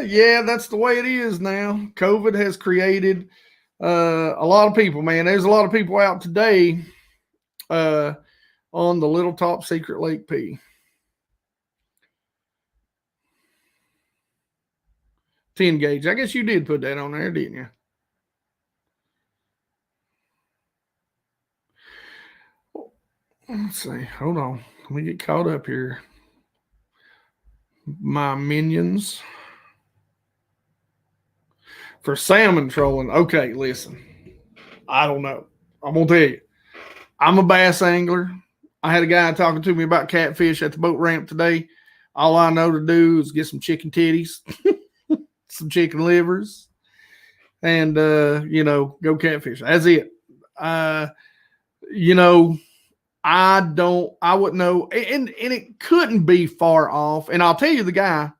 Yeah, that's the way it is now. COVID has created a lot of people, man. There's a lot of people out today on the little Top Secret Lake P. 10 gauge. I guess you did put that on there, didn't you? Let's see. Hold on. Let me get caught up here. My minions. For salmon trolling. Okay, listen. I don't know. I'm going to tell you. I'm a bass angler. I had a guy talking to me about catfish at the boat ramp today. All I know to do is get some chicken titties, some chicken livers, and, go catfish. That's it. I wouldn't know. And it couldn't be far off. And I'll tell you the guy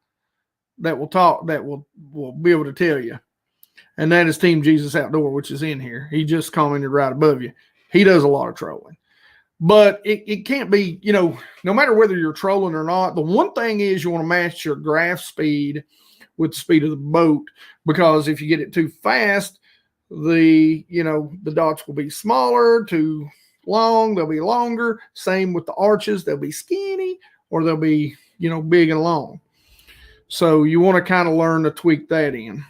that will be able to tell you. And that is Team Jesus Outdoor, which is in here. He just commented right above you. He does a lot of trolling. But it can't be, no matter whether you're trolling or not, the one thing is you want to match your graph speed with the speed of the boat, because if you get it too fast, the dots will be smaller, too long, they'll be longer. Same with the arches, they'll be skinny or they'll be, big and long. So you want to kind of learn to tweak that in.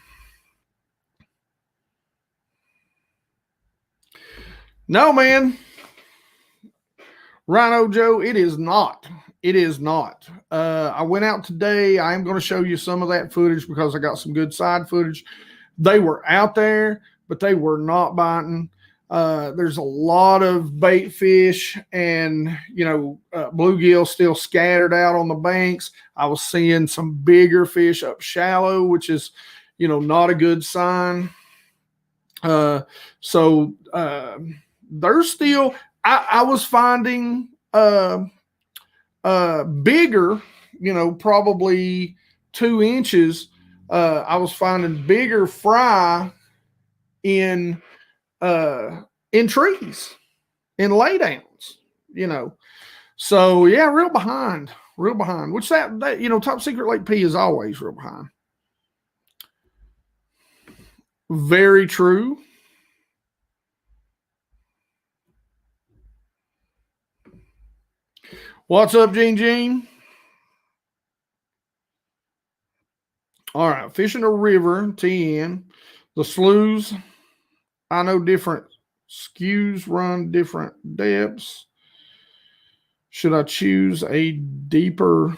No, man. Rhino Joe, it is not. It is not. I went out today. I am going to show you some of that footage because I got some good side footage. They were out there, but they were not biting. There's a lot of bait fish and, bluegill still scattered out on the banks. I was seeing some bigger fish up shallow, which is, not a good sign. So there's still, I was finding bigger, probably 2 inches. I was finding bigger fry in trees, in laydowns, So yeah, real behind, which that Top Secret Lake P is always real behind. Very true. What's up, Gene? All right, fishing a river, TN, the sloughs I know different skews run different depths. Should I choose a deeper?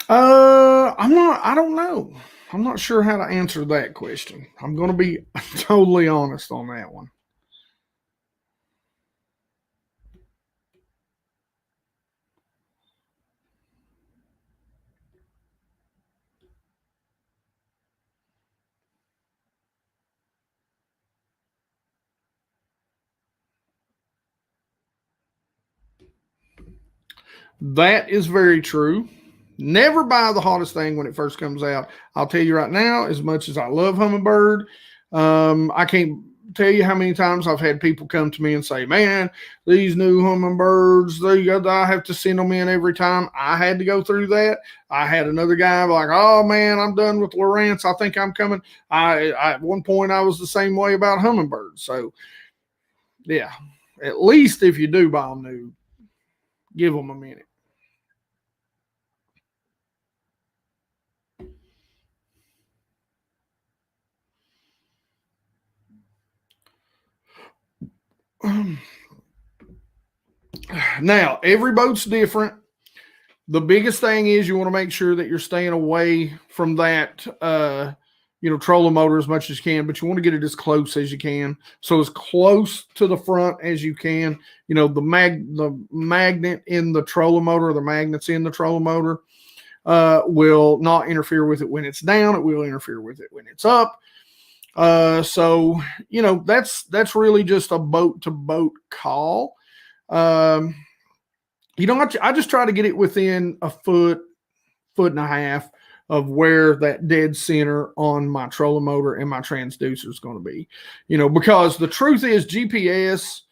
I don't know. I'm not sure how to answer that question. I'm going to be totally honest on that one. That is very true. Never buy the hottest thing when it first comes out. I'll tell you right now, as much as I love Humminbird, I can't tell you how many times I've had people come to me and say, man, these new Humminbirds, I have to send them in every time. I had to go through that. I had another guy like, oh man, I'm done with Lawrence. I think I'm coming. At one point I was the same way about Humminbirds. So yeah, at least if you do buy them new, give them a minute. Now, every boat's different. The biggest thing is you want to make sure that you're staying away from that, trolling motor as much as you can, but you want to get it as close as you can. So as close to the front as you can. The magnet in the trolling motor, or the magnets in the trolling motor, will not interfere with it when it's down. It will interfere with it when it's up. So that's really just a boat to boat call. I just try to get it within a foot and a half of where that dead center on my trolling motor and my transducer is going to be. Because the truth is GPS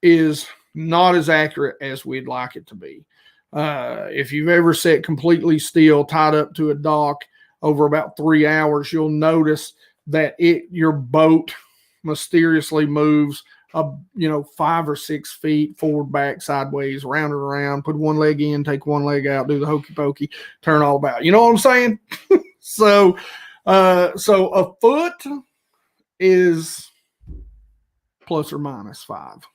is not as accurate as we'd like it to be. If you've ever sat completely still, tied up to a dock over about 3 hours, you'll notice that your boat mysteriously moves 5 or 6 feet forward, back, sideways, round and around, put one leg in, take one leg out, do the hokey pokey, turn all about. You know what I'm saying? So a foot is plus or minus 5.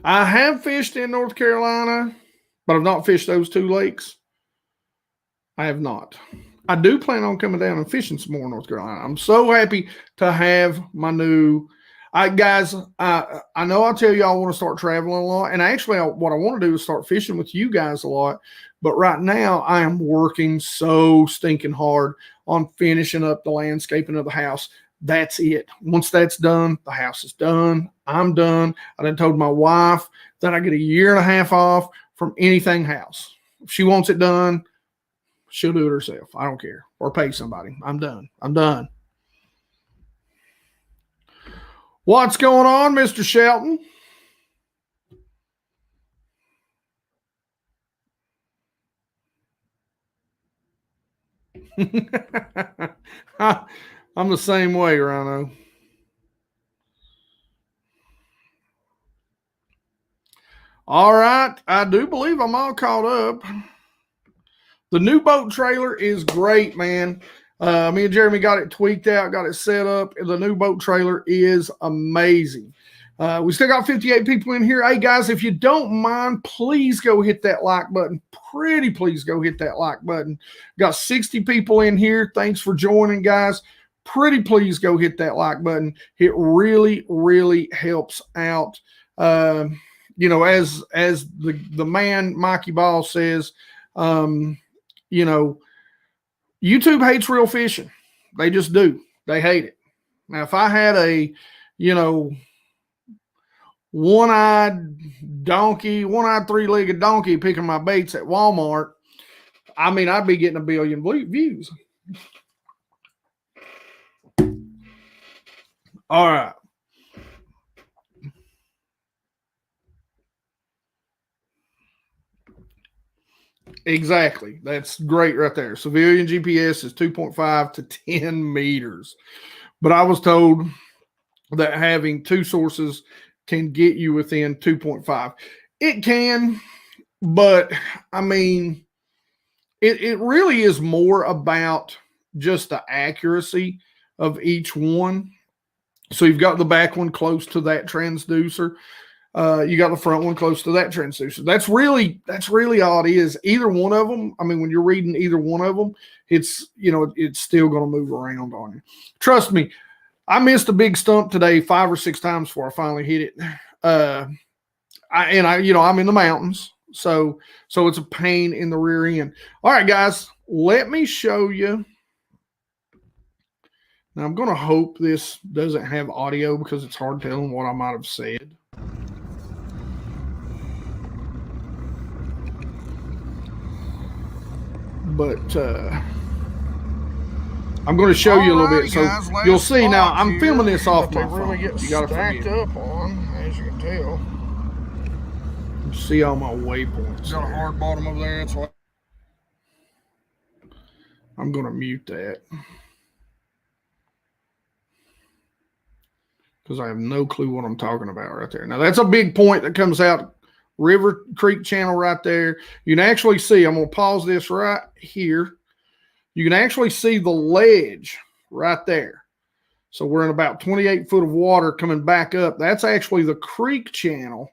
I have fished in North Carolina, but I've not fished those 2 lakes. I have not. I do plan on coming down and fishing some more in North Carolina. I'm so happy to have my new. Guys, I know I tell you I want to start traveling a lot, and actually, what I want to do is start fishing with you guys a lot. But right now, I am working so stinking hard on finishing up the landscaping of the house. That's it. Once that's done, the house is done. I'm done. I done told my wife that I get a year and a half off from anything house. If she wants it done, she'll do it herself. I don't care. Or pay somebody. I'm done. I'm done. What's going on, Mr. Shelton? I'm the same way, Rhino. All right. I do believe I'm all caught up. The new boat trailer is great, man. Me and Jeremy got it tweaked out, got it set up. The new boat trailer is amazing. We still got 58 people in here. Hey, guys, if you don't mind, please go hit that like button. Pretty please go hit that like button. Got 60 people in here. Thanks for joining, guys. Pretty please go hit that like button. It really, really helps out. As the man Mikey Ball says, YouTube hates real fishing. They just do. They hate it. Now, if I had a, one-eyed donkey, one-eyed three-legged donkey picking my baits at Walmart, I'd be getting 1 billion views. All right. Exactly. That's great right there. Civilian GPS is 2.5 to 10 meters. But I was told that having two sources can get you within 2.5. It can, but I mean, it really is more about just the accuracy of each one. So you've got the back one close to that transducer. You got the front one close to that transducer. That's really all it is. Either one of them. I mean, when you're reading either one of them, it's still going to move around on you. Trust me, I missed a big stump today 5 or 6 times before I finally hit it. I'm in the mountains, so it's a pain in the rear end. All right, guys, let me show you. Now I'm going to hope this doesn't have audio because it's hard telling what I might have said. But I'm going to show you a little bit, so guys, you'll see. Now I'm filming this off my phone. You got to stacked up on, as you can tell. You see all my waypoints. Got a hard bottom over there. That's why I'm going to mute that because I have no clue what I'm talking about right there. Now that's a big point that comes out River Creek channel right there. You can actually see. I'm going to pause this right here. You can actually see the ledge right there. So we're in about 28 foot of water coming back up. That's actually the creek channel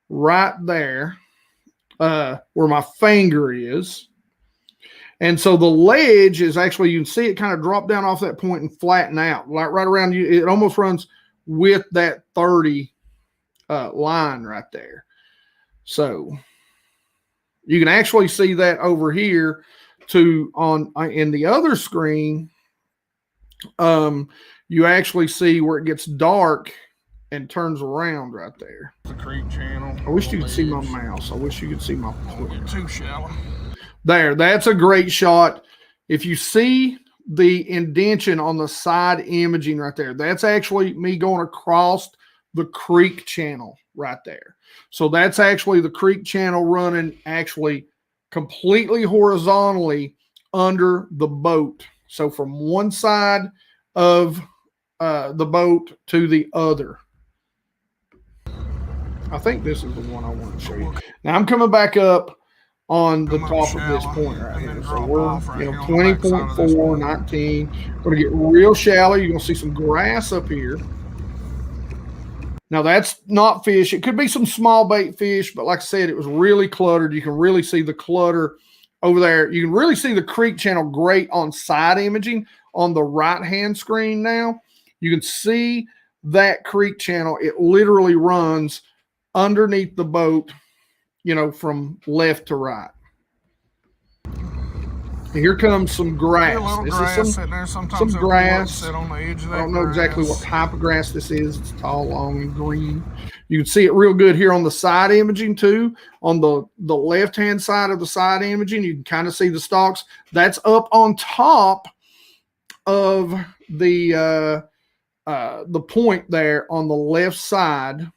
right there where my finger is. And so the ledge is actually, you can see it kind of drop down off that point and flatten out. Like right around you, it almost runs with that 30 line right there. So you can actually see that over here. In the other screen, you actually see where it gets dark and turns around right there. The creek channel. I wish you could see my mouse. I wish you could see my pointer. Too shallow. There, that's a great shot. If you see the indention on the side imaging right there, that's actually me going across the creek channel right there. So that's actually the creek channel running actually completely horizontally under the boat. So from one side of the boat to the other. I think this is the one I want to show you. Now I'm coming back up on the top of this point right here. So we're 20.4, 19. Going to get real shallow. You're going to see some grass up here. Now that's not fish. It could be some small bait fish, but like I said, it was really cluttered. You can really see the clutter over there. You can really see the creek channel great on side imaging on the right-hand screen now. You can see that creek channel. It literally runs underneath the boat, from left to right. And here comes some grass. This is some grass. I don't know exactly what type of grass this is. It's tall, long, and green. You can see it real good here on the side imaging too. On the left-hand side of the side imaging, you can kind of see the stalks. That's up on top of the point there on the left side.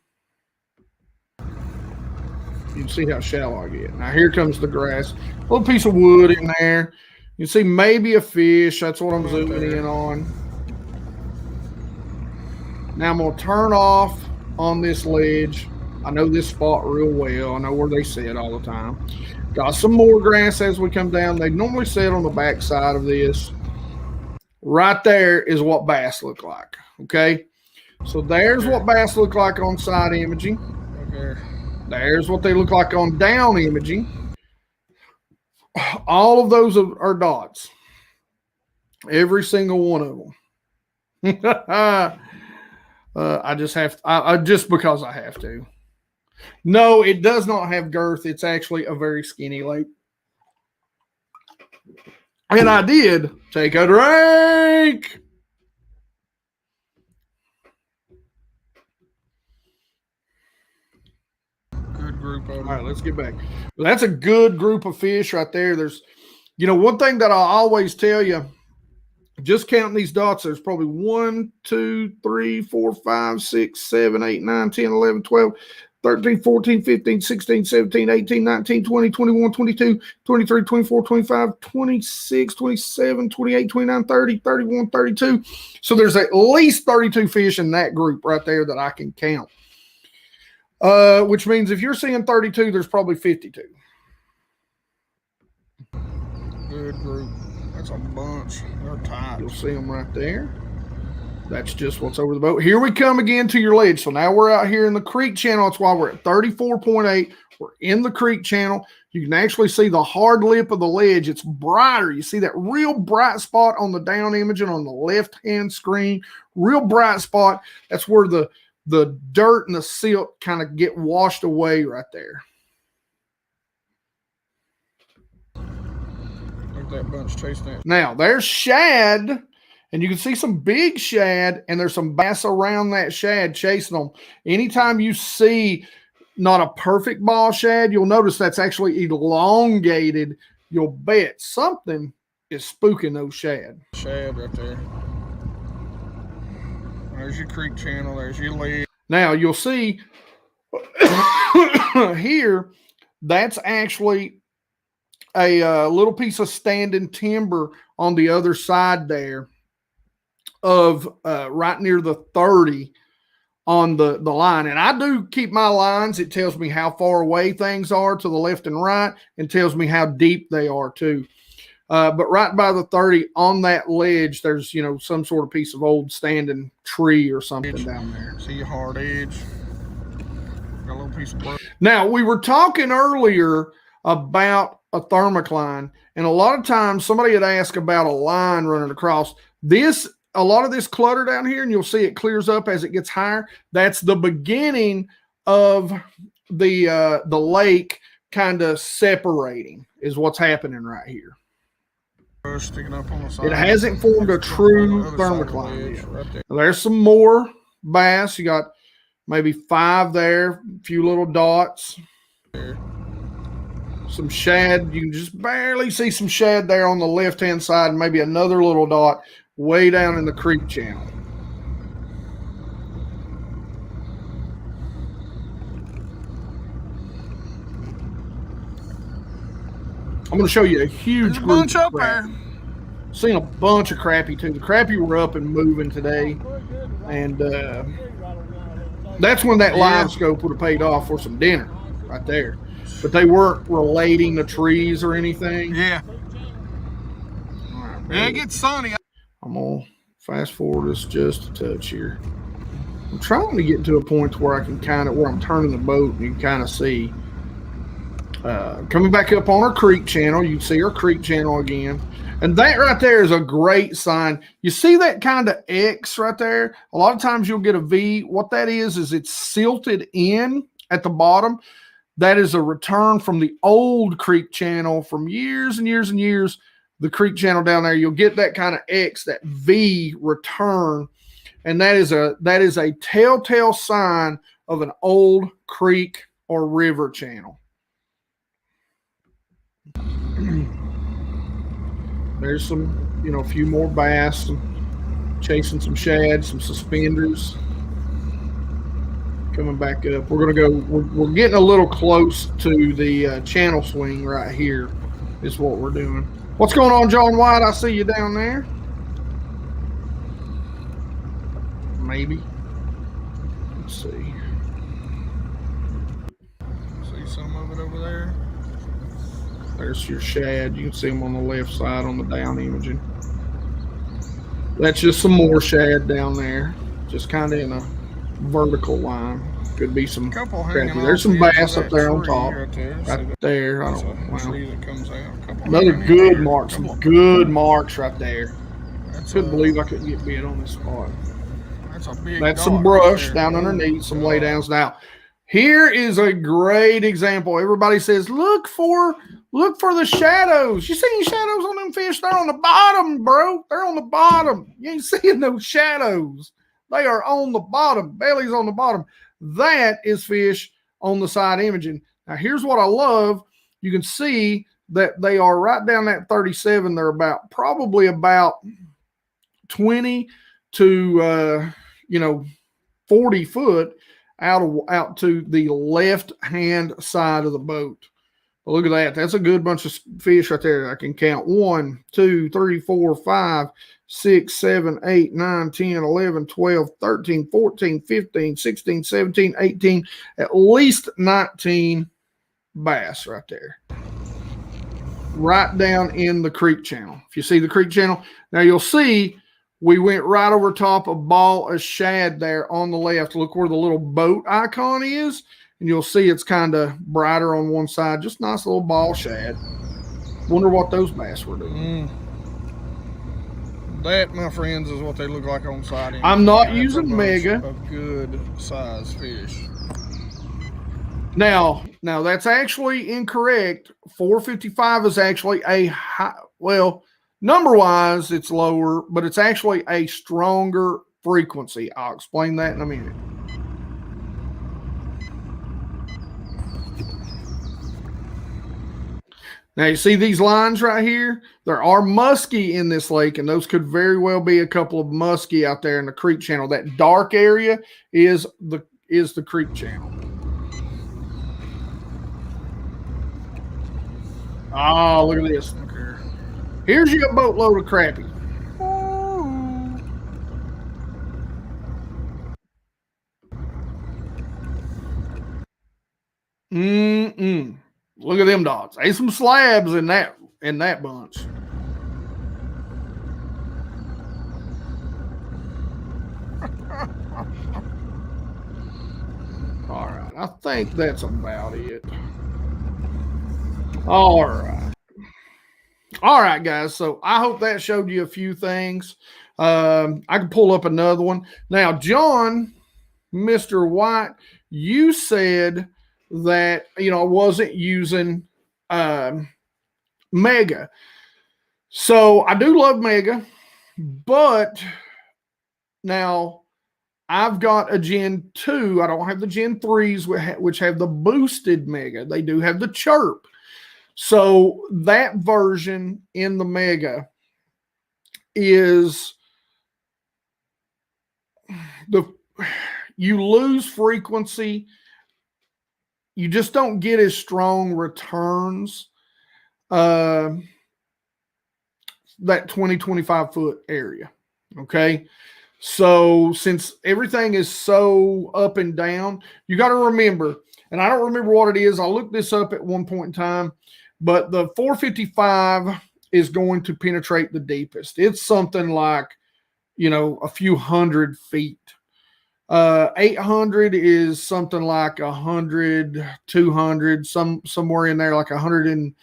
You can see how shallow I get. Now here comes the grass. A little piece of wood in there. You can see maybe a fish. That's what I'm zooming in on. Now I'm going to turn off on this ledge. I know this spot real well. I know where they sit all the time. Got some more grass as we come down. They normally sit on the back side of this. Right there is what bass look like. Okay. So there's what bass look like on side imaging. Okay. There's what they look like on down imaging. All of those are dots. Every single one of them. I just have to, just because I have to. No, it does not have girth. It's actually a very skinny lake. And I did take a drink. Group of all right, let's get back. Well, that's a good group of fish right there. There's, one thing that I always tell you, just counting these dots, there's probably 1, 2, 3, 4, 5, 6, 7, 8, 9, 10, 11, 12. 13, 14, 15, 16, 17, 18, 19, 20, 21, 22, 23, 24, 25, 26, 27, 28, 29, 30, 31, 32. So there's at least 32 fish in that group right there that I can count. Which means if you're seeing 32, there's probably 52. Good group. That's a bunch. They're tight. You'll see them right there. That's just what's over the boat. Here we come again to your ledge. So now we're out here in the creek channel. That's why we're at 34.8. We're in the creek channel. You can actually see the hard lip of the ledge. It's brighter. You see that real bright spot on the down imaging on the left-hand screen. Real bright spot. That's where the dirt and the silt kind of get washed away right there. Look at that bunch chasing that. Now, there's shad. And you can see some big shad, and there's some bass around that shad chasing them. Anytime you see not a perfect ball shad, you'll notice that's actually elongated. You'll bet something is spooking those shad. Shad right there. There's your creek channel. There's your ledge. Now, you'll see here, that's actually a little piece of standing timber on the other side there of right near the 30 on the line. And I do keep my lines. It tells me how far away things are to the left and right, and tells me how deep they are too. But right by the 30 on that ledge, there's, you know, some sort of piece of old standing tree or something down there. See a hard edge. Got a little piece of brush. Now, we were talking earlier about a thermocline, and a lot of times somebody had asked about a line running across. A lot of this clutter down here, and you'll see it clears up as it gets higher. That's the beginning of the lake kind of separating, is what's happening right here. Sticking up on the side. It hasn't formed a true thermocline yet. Right there. There's some more bass. You got maybe 5 there, a few little dots. There. Some shad. You can just barely see some shad there on the left-hand side, and maybe another little dot way down in the creek channel. I'm going to show you a huge group up there. Seen a bunch of crappie too. The crappie were up and moving today, and that's when that Livescope would have paid off for some dinner right there. But they weren't relating the trees or anything. Yeah. All right, yeah, it gets sunny. I'm going to fast forward this just a touch here. I'm trying to get to a point where I can where I'm turning the boat and you can kind of see. Coming back up on our creek channel, you can see our creek channel again. And that right there is a great sign. You see that kind of X right there? A lot of times you'll get a V. What that is it's silted in at the bottom. That is a return from the old creek channel from years and years and years. The creek channel down there, you'll get that kind of X, that V return. And that is a telltale sign of an old creek or river channel. There's some, a few more bass, chasing some shad, some suspenders. Coming back up. We're going to go, we're getting a little close to the channel swing right here is what we're doing. What's going on, John White? I see you down there. Maybe. Let's see. See some of it over there? There's your shad. You can see them on the left side on the down imaging. That's just some more shad down there. Just kind of in a vertical line. Could be some crappie. There's some bass up there on top. Right there. I don't know. Another good mark. Some good marks right there. I couldn't believe I couldn't get bit on this spot. That's some brush down underneath, some laydowns. Now, here is a great example. Everybody says, look for the shadows. You see any shadows on them fish? They're on the bottom, bro. They're on the bottom. You ain't seeing those shadows. They are on the bottom. Belly's on the bottom. That is fish on the side imaging. Now, here's what I love. You can see that they are right down that 37. They're probably about 20 to 40 foot out to the left-hand side of the boat. But look at that. That's a good bunch of fish right there. I can count 1, 2, 3, 4, 5, 6, 7, 8, 9, 10, 11, 12, 13, 14, 15, 16, 17, 18, at least 19 bass right there. Right down in the creek channel. If you see the creek channel, now you'll see we went right over top a ball of shad there on the left. Look where the little boat icon is, and you'll see it's kind of brighter on one side. Just nice little ball shad. Wonder what those bass were doing. That, my friends, is what they look like on sighting. I'm not using mega. A good size fish. Now that's actually incorrect. 455 is actually a high, well, number-wise, it's lower, but it's actually a stronger frequency. I'll explain that in a minute. Now, you see these lines right here? There are muskie in this lake, and those could very well be a couple of muskie out there in the creek channel. That dark area is the creek channel. Oh, look at this. Okay. Here's your boatload of crappie. Look at them dogs. There's some slabs in that bunch. All right, I think that's about it. All right, guys. So I hope that showed you a few things. I can pull up another one. Now, John, Mr. White, you said that, I wasn't using mega. So I do love mega, but now I've got a Gen 2. I don't have the Gen 3s, which have the boosted mega. They do have the chirp. So that version in the mega is you lose frequency. You just don't get as strong returns. That 20, 25 foot area. Okay. So since everything is so up and down, you got to remember, and I don't remember what it is. I looked this up at one point in time, but the 455 is going to penetrate the deepest. It's something like, a few hundred feet. 800 is something like 100, 200, somewhere in there, like 100 and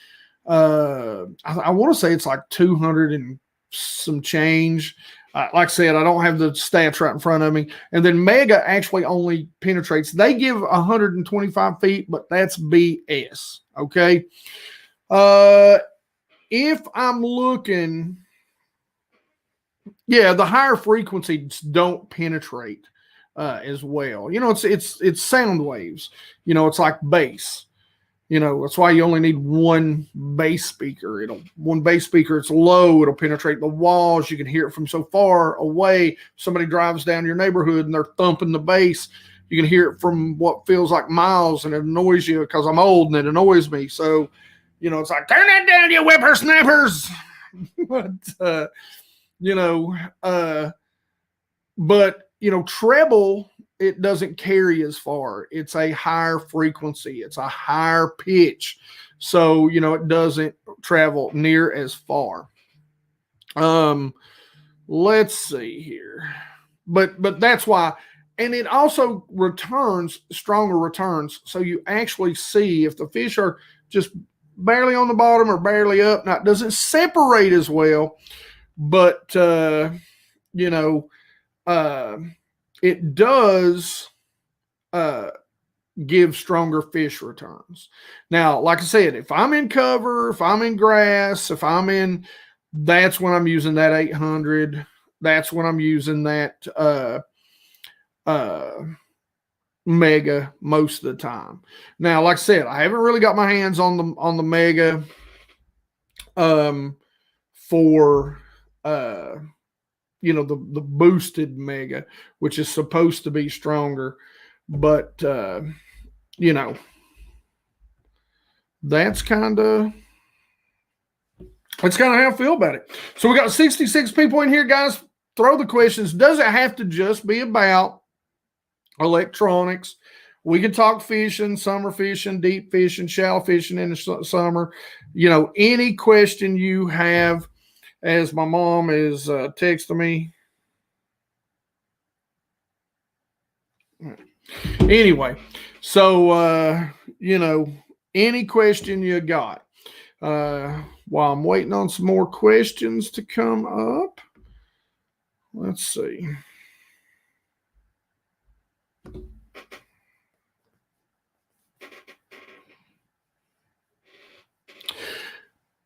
I want to say it's like 200 and some change. Like I said, I don't have the stats right in front of me. And then mega actually only penetrates. They give 125 feet, but that's BS. Okay. If I'm looking, the higher frequencies don't penetrate as well. It's sound waves. It's like bass. That's why you only need one bass speaker. One bass speaker, it's low, it'll penetrate the walls. You can hear it from so far away. Somebody drives down your neighborhood and they're thumping the bass. You can hear it from what feels like miles, and it annoys you because I'm old and it annoys me. So, it's like, turn that down, you whippersnappers. But treble, it doesn't carry as far. It's a higher frequency. It's a higher pitch. So, it doesn't travel near as far. Let's see here. But that's why. And it also returns, stronger returns. So you actually see if the fish are just barely on the bottom or barely up. Now, it doesn't separate as well, but, it does give stronger fish returns. Now, like I said, if I'm in cover, if I'm in grass, that's when I'm using that 800. That's when I'm using that mega most of the time. Now, like I said, I haven't really got my hands on the mega for the boosted mega, which is supposed to be stronger. But, you know, that's kind of how I feel about it. So we got 66 people in here, guys. Throw the questions. Does it have to just be about electronics? We can talk fishing, summer fishing, deep fishing, shallow fishing in the summer. You know, any question you have, as my mom is texting me. Anyway, so, you know, any question you got. While I'm waiting on some more questions to come up, let's see.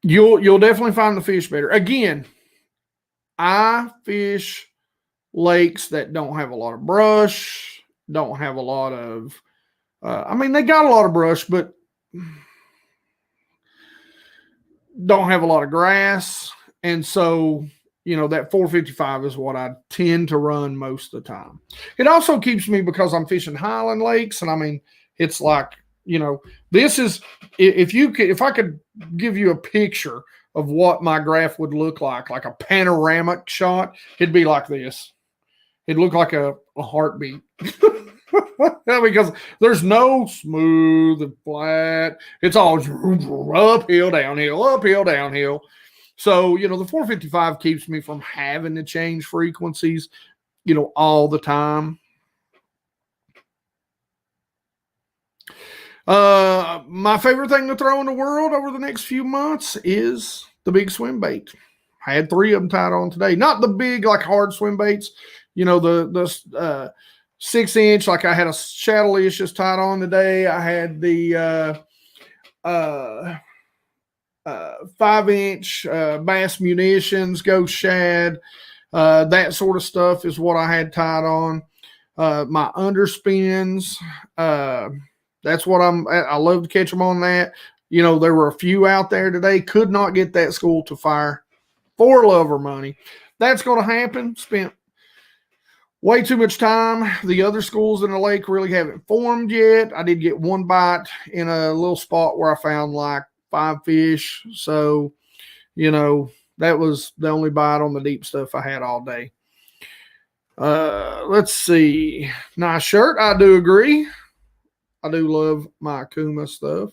You'll definitely find the fish better. Again, I fish lakes that don't have a lot of brush, don't have a lot of, I mean, they got a lot of brush, but don't have a lot of grass. And so, you know, that 455 is what I tend to run most of the time. It also keeps me, because I'm fishing highland lakes, and I mean, it's like, you know, this is, if I could give you a picture of what my graph would look like a panoramic shot, it'd be like this. It'd look like a heartbeat. Because there's no smooth and flat. It's all uphill, downhill, uphill, downhill. So, you know, the 455 keeps me from having to change frequencies, you know, all the time. My favorite thing to throw in the world over the next few months is the big swim bait. I had 3 of them tied on today. Not the big, like, hard swim baits. You know, the 6-inch, like I had a Shadowlicious tied on today. I had the 5-inch Bass Munitions, Ghost Shad. That sort of stuff is what I had tied on. My underspins, that's what I love to catch them on that. You know, there were a few out there today. Could not get that school to fire for love or money. That's going to happen. Spent way too much time. The other schools in the lake really haven't formed yet. I did get one bite in a little spot where I found like 5 fish. So, you know, that was the only bite on the deep stuff I had all day. Let's see. Nice shirt. I do agree. I do love my Akuma stuff.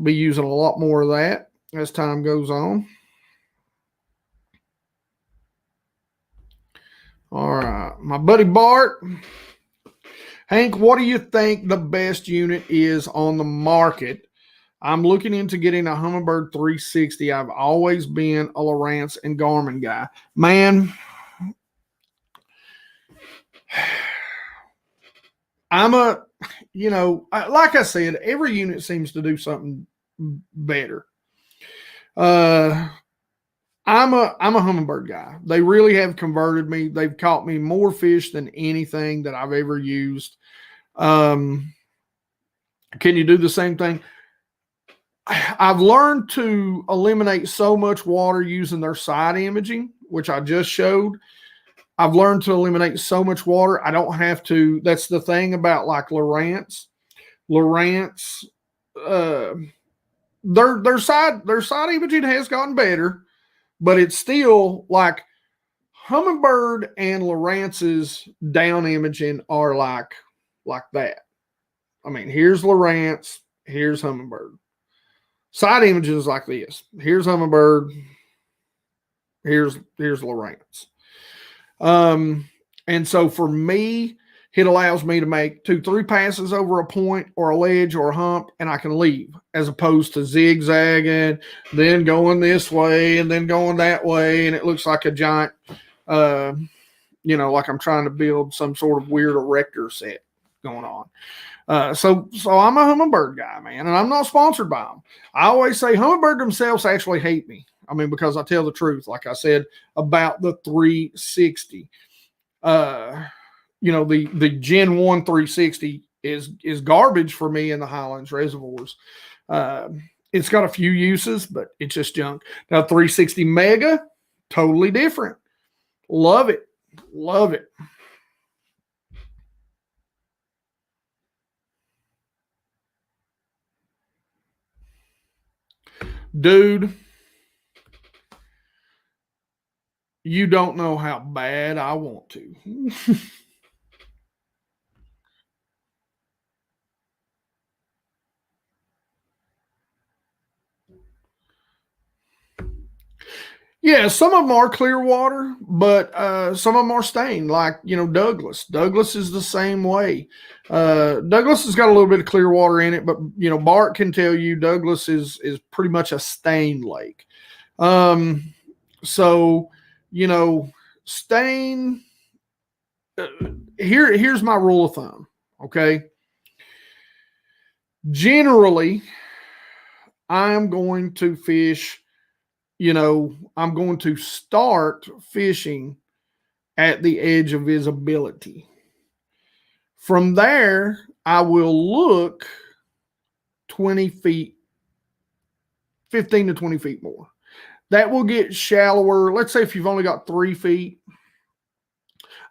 Be using a lot more of that as time goes on. All right. My buddy Bart. Hank, what do you think the best unit is on the market? I'm looking into getting a Humminbird 360. I've always been a Lowrance and Garmin guy. Man, like I said, every unit seems to do something better. I'm a Humminbird guy. They really have converted me. They've caught me more fish than anything that I've ever used. Can you do the same thing? I've learned to eliminate so much water using their side imaging, which I just showed. I've learned to eliminate so much water. I don't have to. That's the thing about like Lowrance. Lowrance, their side imaging has gotten better, but it's still like Humminbird and Lowrance's down imaging are like that. I mean, here's Lowrance, here's Humminbird. Side images like this. Here's Humminbird, here's Lowrance. And so for me, it allows me to make 2-3 passes over a point or a ledge or a hump, and I can leave, as opposed to zigzagging, then going this way and then going that way. And it looks like a giant, like I'm trying to build some sort of weird erector set going on. So I'm a Humminbird guy, man, and I'm not sponsored by them. I always say Humminbird themselves actually hate me. I mean, because I tell the truth, like I said, about the 360. The Gen 1 360 is garbage for me in the Highlands reservoirs. It's got a few uses, but it's just junk. Now, 360 Mega, totally different. Love it. Love it. Dude, you don't know how bad I want to. Yeah, some of them are clear water, but some of them are stained, like, Douglas. Douglas is the same way. Douglas has got a little bit of clear water in it, but, Bart can tell you Douglas is pretty much a stained lake. So, stain, here's my rule of thumb, okay? Generally, I'm going to fish, I'm going to start fishing at the edge of visibility. From there, I will look 20 feet, 15 to 20 feet more. That will get shallower. Let's say if you've only got 3 feet.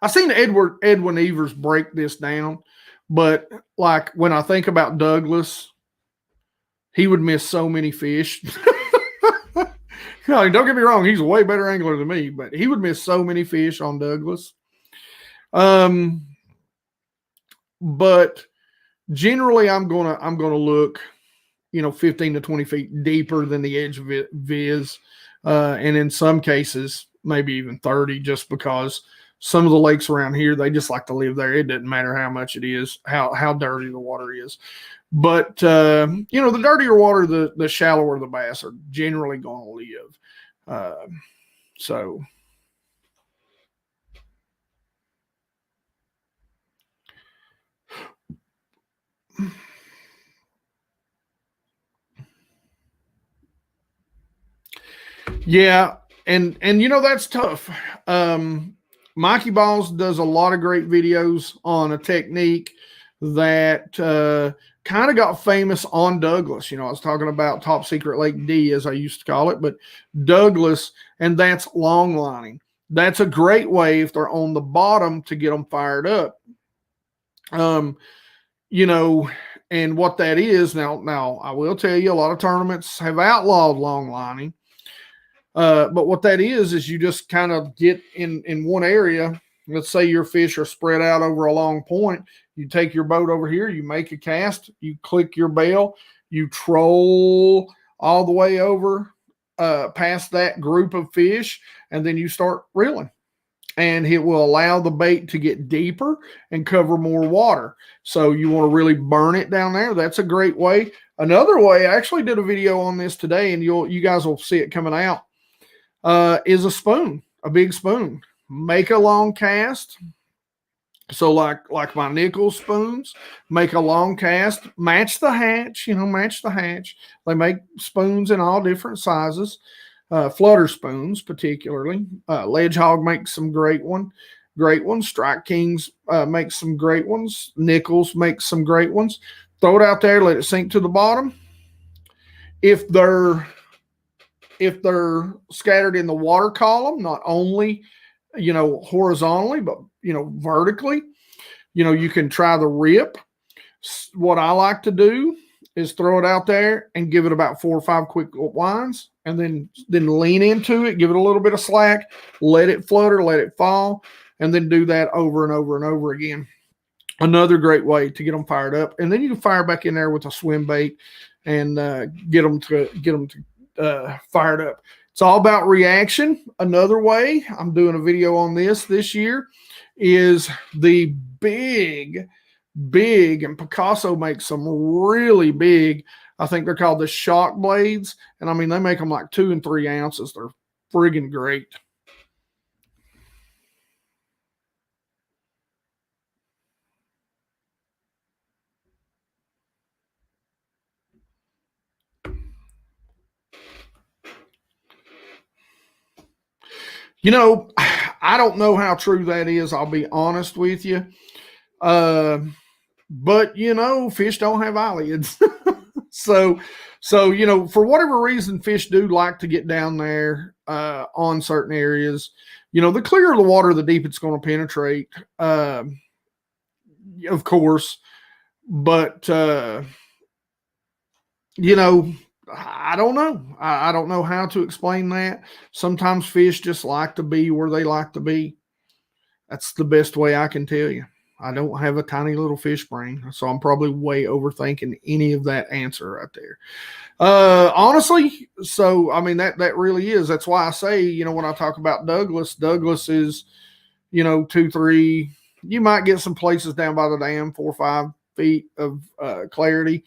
I've seen Edwin Evers break this down, but like when I think about Douglas, he would miss so many fish. No, don't get me wrong, he's a way better angler than me, but he would miss so many fish on Douglas. But generally I'm gonna look, 15 to 20 feet deeper than the edge of viz. And in some cases, maybe even 30, just because some of the lakes around here, they just like to live there. It doesn't matter how much it is, how dirty the water is. But, the dirtier water, the shallower the bass are generally going to live. So. Yeah. And that's tough. Mikey Balls does a lot of great videos on a technique that kind of got famous on Douglas. I was talking about Top Secret Lake D, as I used to call it, but Douglas, and that's longlining. That's a great way if they're on the bottom to get them fired up. And what that is now, I will tell you, a lot of tournaments have outlawed longlining. But what that is you just kind of get in one area. Let's say your fish are spread out over a long point. You take your boat over here, you make a cast, you click your bell, you troll all the way over past that group of fish, and then you start reeling. And it will allow the bait to get deeper and cover more water. So you want to really burn it down there. That's a great way. Another way, I actually did a video on this today, and you guys will see it coming out, is a spoon, a big spoon. Make a long cast. So like my nickel spoons, make a long cast, match the hatch, match the hatch. They make spoons in all different sizes. Flutter spoons, particularly. Ledge Hog makes some great ones. Strike Kings makes some great ones. Nichols makes some great ones. Throw it out there, let it sink to the bottom. If they're scattered in the water column, not only horizontally, but vertically, you can try the rip. What I like to do is throw it out there and give it about 4 or 5 quick winds, and then lean into it, give it a little bit of slack, let it flutter, let it fall, and then do that over and over and over again. Another great way to get them fired up. And then you can fire back in there with a swim bait and get them to fired up. It's all about reaction. Another way, I'm doing a video on this year, is the big, and Picasso makes some really big, I think they're called the shock blades. And I mean, they make them like 2 and 3 ounces. They're friggin' great. I don't know how true that is. I'll be honest with you. But fish don't have eyelids. so, for whatever reason, fish do like to get down there on certain areas. The clearer the water, the deeper it's going to penetrate, of course. But, I don't know. I don't know how to explain that. Sometimes fish just like to be where they like to be. That's the best way I can tell you. I don't have a tiny little fish brain, so I'm probably way overthinking any of that answer right there. Honestly, so I mean that really is. That's why I say, you know, when I talk about Douglas is, you know, 2, 3. You might get some places down by the dam 4 or 5 feet of clarity,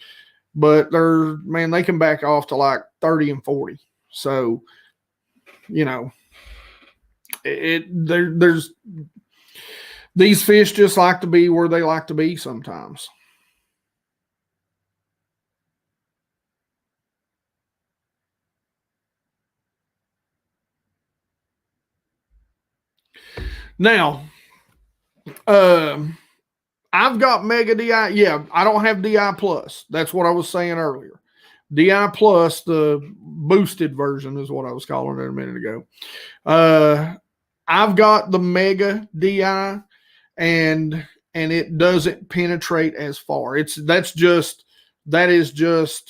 but they can back off to like 30 and 40. So, you know, there's these fish just like to be where they like to be sometimes. Now, I've got Mega DI. Yeah, I don't have DI Plus. That's what I was saying earlier. DI Plus, the boosted version, is what I was calling it a minute ago. I've got the Mega DI, and it doesn't penetrate as far. That is just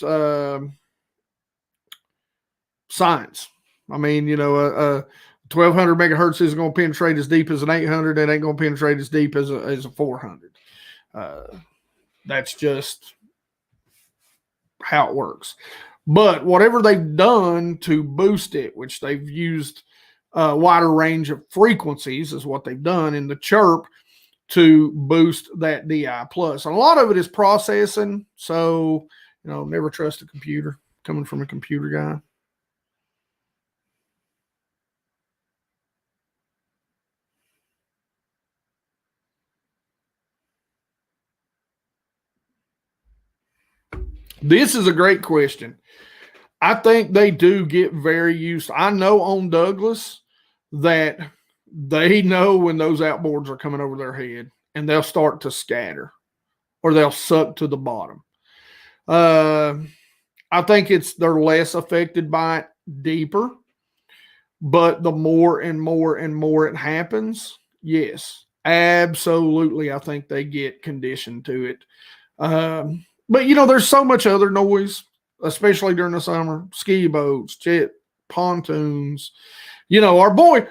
science. I mean, you know, 1200 megahertz isn't going to penetrate as deep as an 800. It ain't going to penetrate as deep as a 400. That's just how it works. But whatever they've done to boost it, which they've used a wider range of frequencies, is what they've done in the chirp to boost that DI plus. And a lot of it is processing. So, you know, never trust a computer, coming from a computer guy. This is a great question. I think they do get very used. I know on Douglas that they know when those outboards are coming over their head, and they'll start to scatter or they'll suck to the bottom. I think they're less affected by it deeper, but the more and more and more it happens, yes, absolutely. I think they get conditioned to it. But you know, there's so much other noise, especially during the summer. Ski boats, jet pontoons. You know, our boy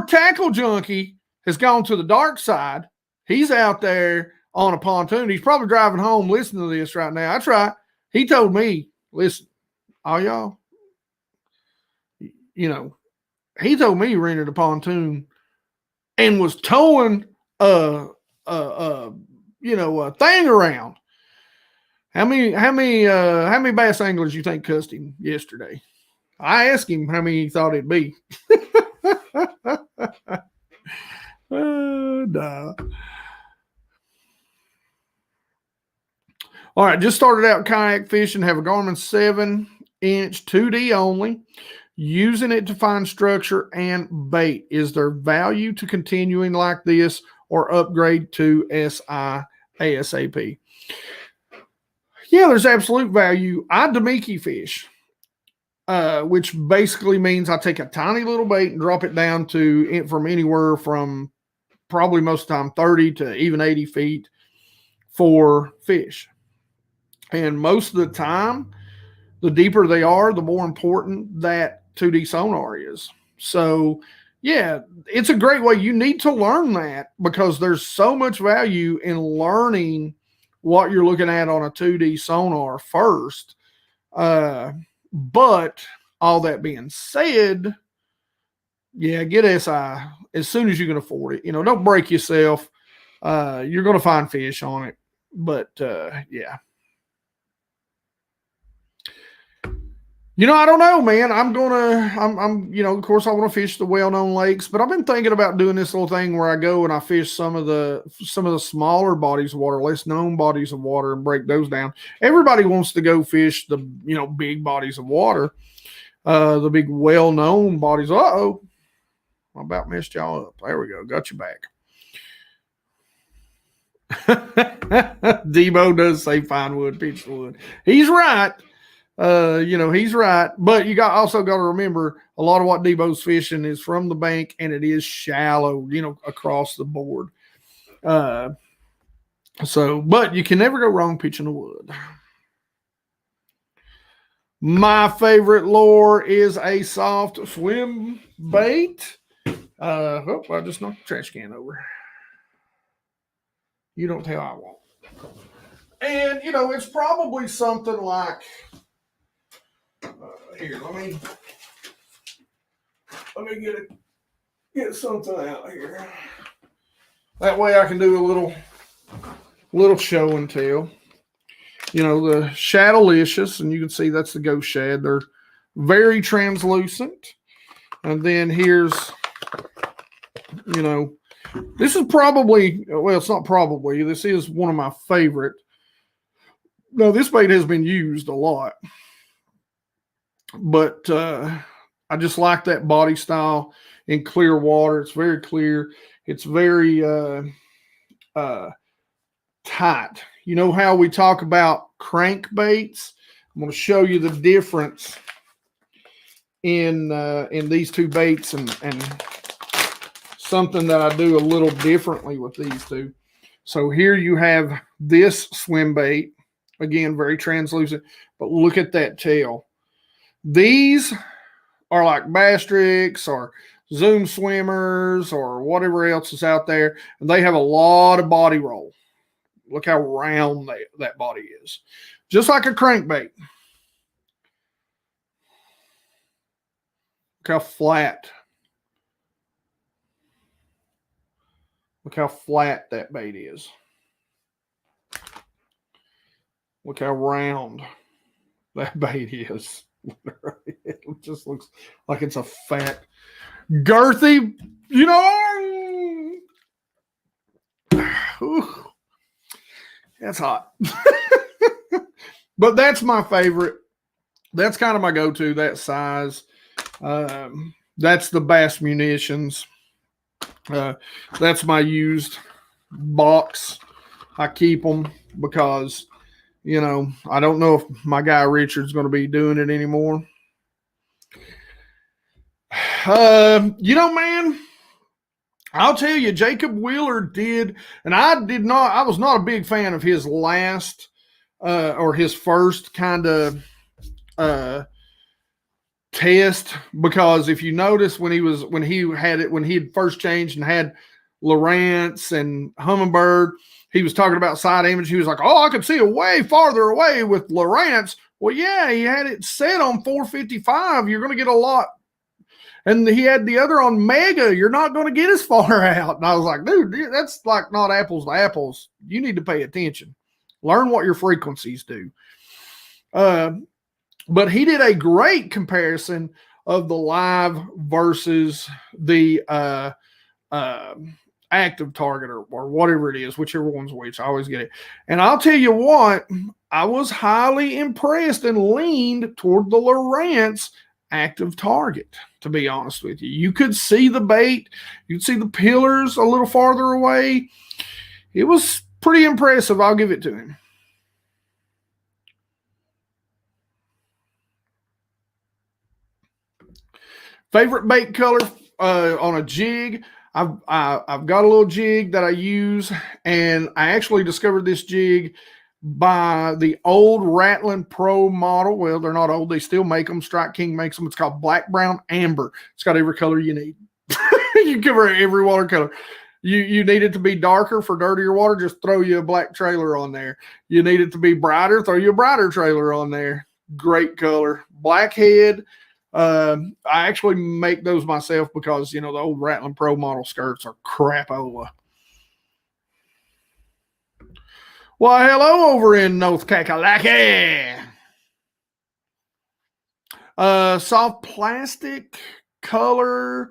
Tackle Junkie has gone to the dark side. He's out there on a pontoon. He's probably driving home listening to this right now. That's right. He told me, listen, all y'all, you know, he told me he rented a pontoon and was towing a thing around. How many bass anglers you think cussed him yesterday? I asked him how many he thought it'd be. Nah. All right, just started out kayak fishing, have a Garmin 7-inch 2D only, using it to find structure and bait. Is there value to continuing like this or upgrade to SI ASAP? Yeah, there's absolute value. I Damiki fish, which basically means I take a tiny little bait and drop it down from anywhere from probably most of the time 30 to even 80 feet for fish. And most of the time, the deeper they are, the more important that 2D sonar is. So, yeah, it's a great way. You need to learn that because there's so much value in learning what you're looking at on a 2D sonar first. But all that being said, yeah, get SI as soon as you can afford it. You know, don't break yourself. You're going to find fish on it. But, yeah. You know, I don't know, man. I'm, you know, of course I want to fish the well-known lakes, but I've been thinking about doing this little thing where I go and I fish some of the smaller bodies of water, less known bodies of water, and break those down. Everybody wants to go fish the, you know, big bodies of water, the big well-known bodies. Uh-oh. I about messed y'all up. There we go. Got you back. Debo does say fine wood, pitch the wood. He's right. You know, he's right, but you also got to remember a lot of what Debo's fishing is from the bank and it is shallow, you know, across the board. But you can never go wrong pitching the wood. My favorite lure is a soft swim bait. Oh, I just knocked the trash can over. You don't tell I won't. And, you know, it's probably something like, here, let me get something out here. That way I can do a little show and tell. You know, the Shadowlicious, and you can see that's the ghost shad. They're very translucent. And then here's, you know, this is probably, well, it's not probably, this is one of my favorite. No, this bait has been used a lot. But I just like that body style in clear water. It's very clear. It's very tight. You know how we talk about crankbaits? I'm going to show you the difference in these two baits and something that I do a little differently with these two. So here you have this swim bait. Again, very translucent, but look at that tail. These are like bass tricks or Zoom swimmers or whatever else is out there, and they have a lot of body roll. Look how round that body is. Just like a crankbait. Look how flat. Look how flat that bait is. Look how round that bait is. It just looks like it's a fat, girthy, you know. Ooh, that's hot. But that's my favorite. That's kind of my go-to, that size. That's the Bass Munitions. That's my used box. I keep them because, you know, I don't know if my guy Richard's going to be doing it anymore. You know, man, I'll tell you, Jacob Wheeler did, and I was not a big fan of his last or his first kind of test, because if you notice when he had first changed and had Lowrance and Humminbird, he was talking about side image. He was like, oh, I could see a way farther away with Lowrance. Well, yeah, he had it set on 455. You're going to get a lot. And he had the other on Mega. You're not going to get as far out. And I was like, dude, that's like not apples to apples. You need to pay attention. Learn what your frequencies do. But he did a great comparison of the live versus the active target or whatever it is, whichever one's which. I always get it. And I'll tell you what, I was highly impressed and leaned toward the Lowrance active target, to be honest with you. You could see the bait. You could see the pillars a little farther away. It was pretty impressive. I'll give it to him. Favorite bait color on a jig. I've got a little jig that I use, and I actually discovered this jig by the old Rattling Pro model. Well, they're not old. They still make them. Strike King makes them. It's called Black, Brown, Amber. It's got every color you need. You cover every watercolor. You need it to be darker for dirtier water, just throw you a black trailer on there. You need it to be brighter, throw you a brighter trailer on there. Great color. Blackhead. I actually make those myself because, you know, the old Rattling Pro model skirts are crapola. Well, hello over in North Kakalaki. Soft plastic color.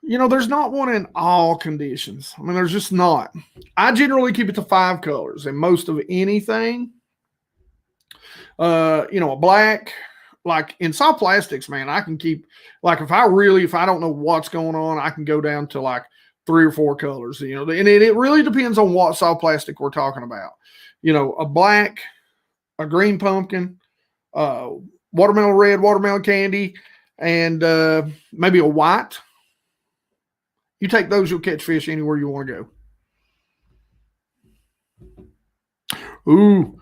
You know, there's not one in all conditions. I mean, there's just not. I generally keep it to 5 colors in most of anything. You know, a black. Like in soft plastics, man, I can keep, like if I don't know what's going on, I can go down to like 3 or 4 colors, you know, and it really depends on what soft plastic we're talking about. You know, a black, a green pumpkin, watermelon red, watermelon candy, and maybe a white. You take those, you'll catch fish anywhere you want to go. Ooh,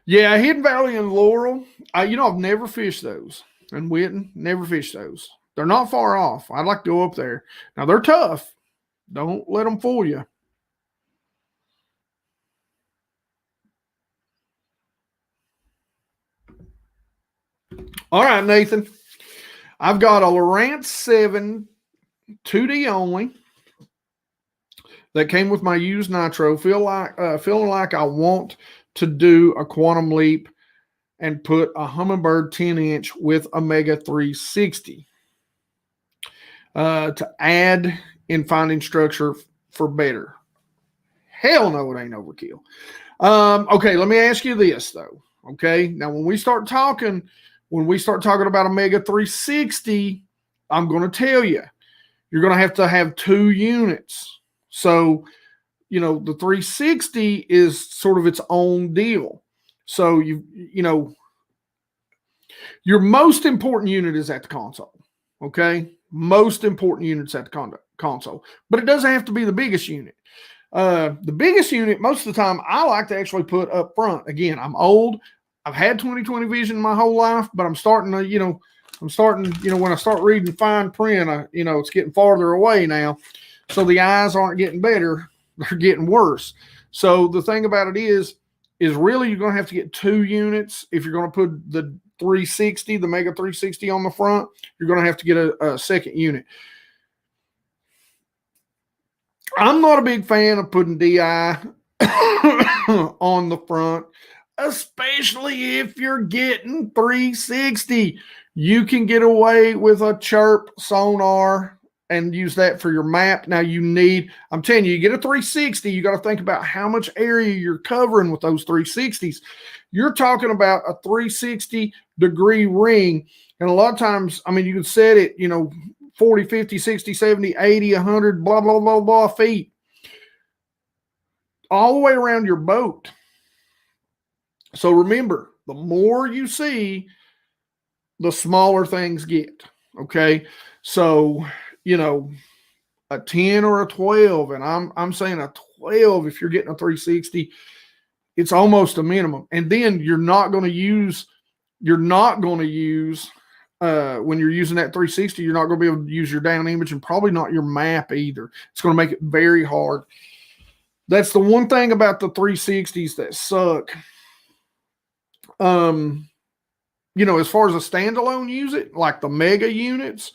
Yeah, Hidden Valley and Laurel. I've never fished those. And Witten, never fished those. They're not far off. I'd like to go up there. Now, they're tough. Don't let them fool you. All right, Nathan. I've got a Lowrance 7 2D only that came with my used nitro. Feeling like I want to do a quantum leap and put a Humminbird 10-inch with a Mega 360 to add in finding structure for better. Hell no, it ain't overkill. Okay, let me ask you this though. Okay, now when we start talking about a Mega 360, I'm going to tell you, you're going to have 2 units. So, the 360 is sort of its own deal. So your most important unit is at the console. Okay, most important units at the console, but it doesn't have to be the biggest unit. The biggest unit, most of the time, I like to actually put up front. Again, I'm old. I've had 20/20 vision my whole life, but I'm starting to, when I start reading fine print, it's getting farther away now. So the eyes aren't getting better. They're getting worse. So the thing about it is really you're going to have to get 2 units. If you're going to put the 360, the Mega 360 on the front, you're going to have to get a second unit. I'm not a big fan of putting DI on the front, especially if you're getting 360. You can get away with a chirp sonar and use that for your map. Now I'm telling you, you get a 360, you got to think about how much area you're covering with those 360s. You're talking about a 360-degree ring. And a lot of times, you can set it, 40, 50, 60, 70, 80, 100, blah, blah, blah, blah feet. All the way around your boat. So remember, the more you see, the smaller things get. Okay. So, a 10 or a 12, and I'm saying a 12 if you're getting a 360, it's almost a minimum. And then you're not going to use when you're using that 360, you're not going to be able to use your down image and probably not your map either. It's going to make it very hard. That's the one thing about the 360s that suck. As far as a standalone unit, like the Mega units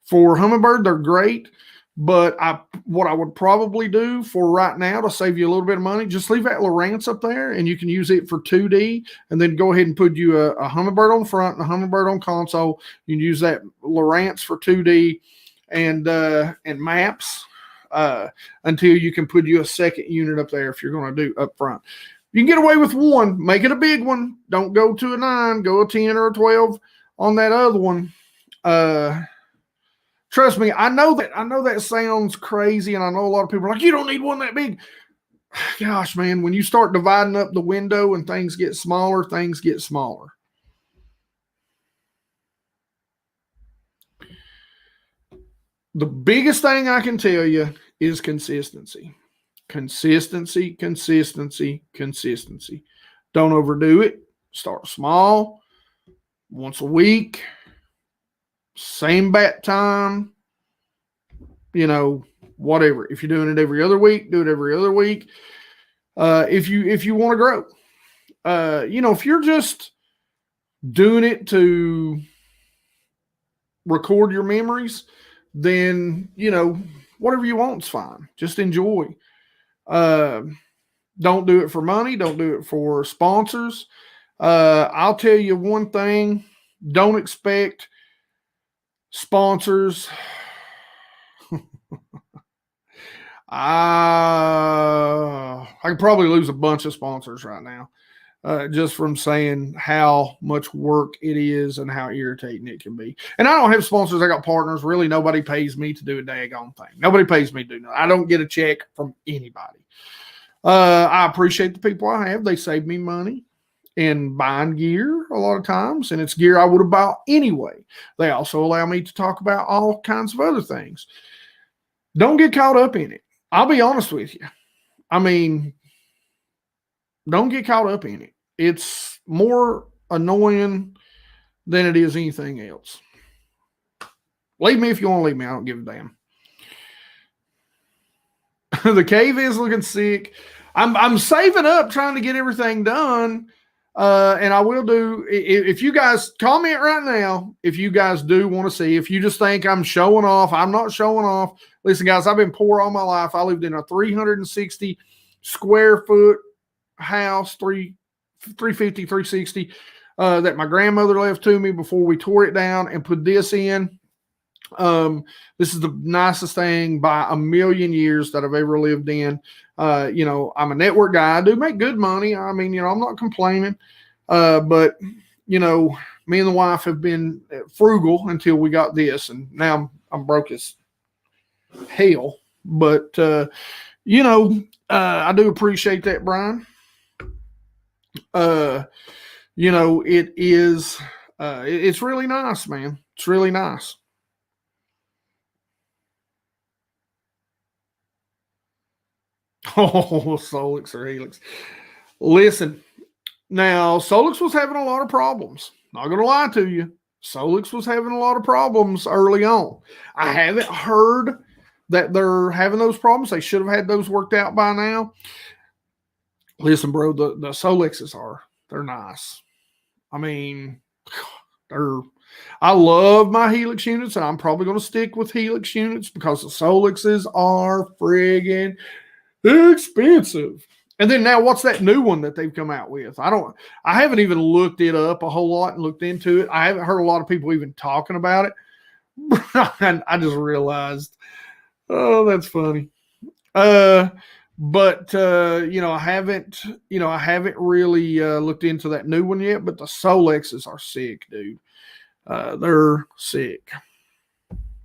for Humminbird, they're great. But what I would probably do for right now to save you a little bit of money, just leave that Lowrance up there and you can use it for 2D and then go ahead and put you a Humminbird on the front and a Humminbird on console. You can use that Lowrance for 2D and maps until you can put you a second unit up there if you're going to do up front. You can get away with 1, make it a big one. Don't go to a 9, go a 10 or a 12 on that other one. Trust me, I know that sounds crazy, and I know a lot of people are like, you don't need one that big. Gosh, man, when you start dividing up the window and things get smaller, things get smaller. The biggest thing I can tell you is consistency. Consistency, consistency, consistency. Don't overdo it. Start small, once a week. Same bat time, whatever. If you're doing it every other week, do it every other week. If you want to grow, if you're just doing it to record your memories, then, whatever you want is fine. Just enjoy. Don't do it for money. Don't do it for sponsors. I'll tell you one thing. Don't expect sponsors. I could probably lose a bunch of sponsors right now just from saying how much work it is and how irritating it can be. And I don't have sponsors. I got partners. Really, nobody pays me to do a daggone thing. Nobody pays me to do nothing. I don't get a check from anybody. I appreciate the people I have. They save me money in buying gear a lot of times, and it's gear I would have bought anyway. They also allow me to talk about all kinds of other things. Don't get caught up in it. I'll be honest with you. Don't get caught up in it. It's more annoying than it is anything else. Leave me if you want to leave me. I don't give a damn. The cave is looking sick. I'm saving up trying to get everything done. And I will do, if you guys comment right now, if you guys do want to see, if you just think I'm showing off, I'm not showing off. Listen, guys, I've been poor all my life. I lived in a 360 square foot house, 350, 360, that my grandmother left to me before we tore it down and put this in. This is the nicest thing by a million years that I've ever lived in. You know, I'm a network guy. I do make good money. I mean, you know, I'm not complaining. But you know, me and the wife have been frugal until we got this, and now I'm broke as hell. But you know, I do appreciate that, Brian. You know, it is it's really nice, man. It's really nice. Oh, Solix or Helix. Listen, now Solix was having a lot of problems. Not going to lie to you. Solix was having a lot of problems early on. I haven't heard that they're having those problems. They should have had those worked out by now. Listen, bro, the Solixes they're nice. I mean, I love my Helix units, and I'm probably going to stick with Helix units because the Solixes are friggin' expensive. And then now what's that new one that they've come out with? I haven't even looked it up a whole lot and looked into it. I haven't heard a lot of people even talking about it. And I just realized, oh, that's funny. But you know, I haven't really looked into that new one yet, but the Solexes are sick, dude. They're sick.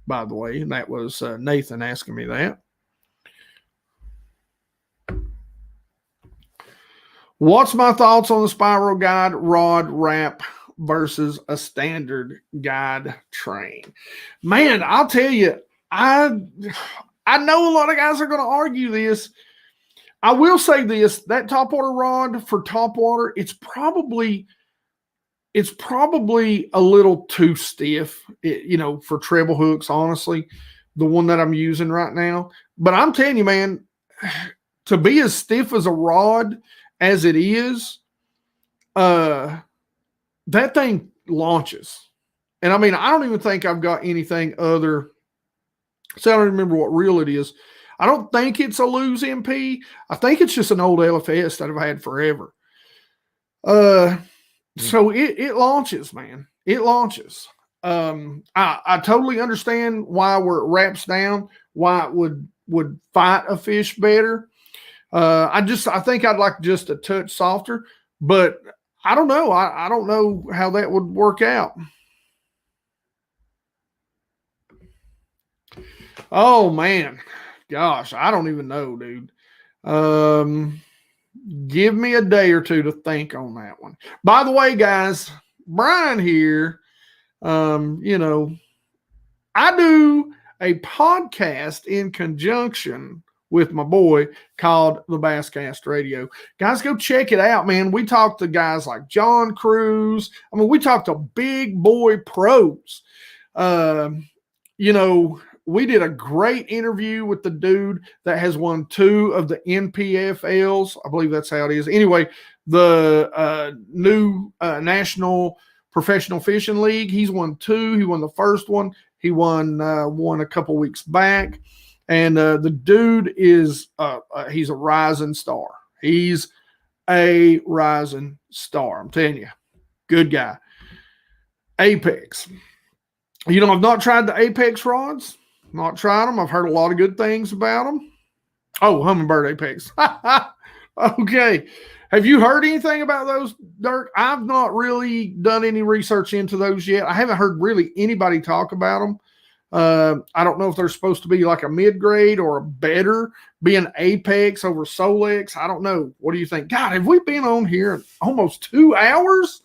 By the way, and that was Nathan asking me that. What's my thoughts on the spiral guide rod wrap versus a standard guide train? Man, I'll tell you, I know a lot of guys are going to argue this. I will say this, that topwater rod for topwater, it's probably a little too stiff, you know, for treble hooks, honestly, the one that I'm using right now. But I'm telling you, man, to be as stiff as a rod as it is, that thing launches. And I mean, I don't even think I've got anything other. So I don't remember what reel it is. I don't think it's a Lose MP. I think it's just an old LFS that I've had forever. So it launches, man. It launches. I totally understand why where it wraps down, why it would fight a fish better. I think I'd like just a touch softer, but I don't know. I don't know how that would work out. Oh man, gosh, I don't even know, dude. Give me a day or two to think on that one. By the way, guys, Brian here, you know, I do a podcast in conjunction with my boy called the Basscast Radio. Guys, go check it out, man. We talk to guys like John Cruz. I mean, we talk to big boy pros. You know, we did a great interview with the dude that has won 2 of the NPFLs. I believe that's how it is. Anyway, the new National Professional Fishing League. He's won 2. He won the first one. He won one a couple weeks back. And the dude is he's a rising star. He's a rising star. I'm telling you, good guy. Apex. You know, I've not tried the Apex rods. Not tried them. I've heard a lot of good things about them. Oh, Humminbird Apex. Okay. Have you heard anything about those, Dirk? I've not really done any research into those yet. I haven't heard really anybody talk about them. I don't know if they're supposed to be like a mid-grade or a better, being Apex over Solex. I don't know. What do you think? God, have we been on here almost 2 hours?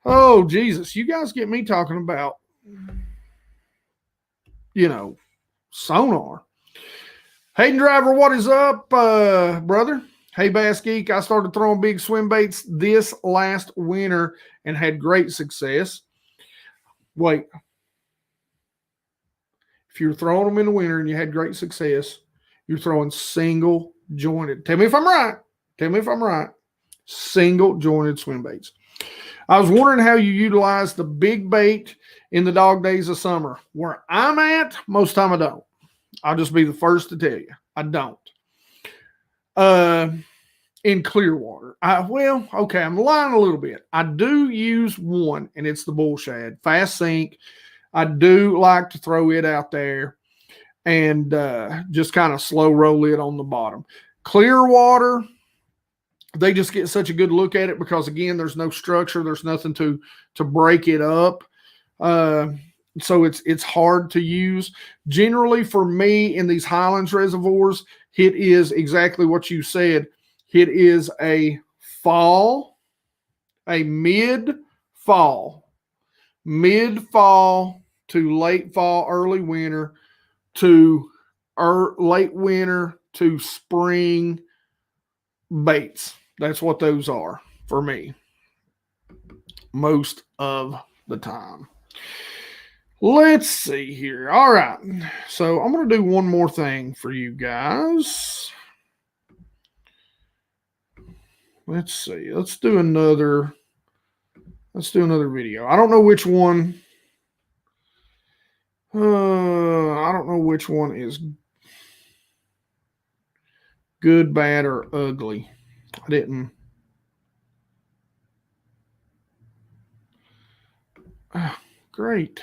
Oh, Jesus. You guys get me talking about, you know, Sonar. Hayden Driver, what is up, brother? Hey, BassGeek, I started throwing big swim baits this last winter and had great success. Wait. If you're throwing them in the winter and you had great success, you're throwing single jointed. Tell me if I'm right. Tell me if I'm right. Single jointed swim baits. I was wondering how you utilize the big bait in the dog days of summer. Where I'm at, most time I don't. I'll just be the first to tell you. I don't. In clear water. Well, okay, I'm lying a little bit. I do use one, and it's the bull shad. Fast sink. I do like to throw it out there and just kind of slow roll it on the bottom. Clear water, they just get such a good look at it because, again, there's no structure. There's nothing to break it up. So it's hard to use. Generally, for me, in these Highlands reservoirs, it is exactly what you said. It is a mid-fall to late fall, early winter to late winter to spring baits. That's what those are for me most of the time. Let's see here. All right. So I'm going to do one more thing for you guys. Let's see. Let's do another video. I don't know which one. I don't know which one is good, bad, or ugly. I didn't. Great.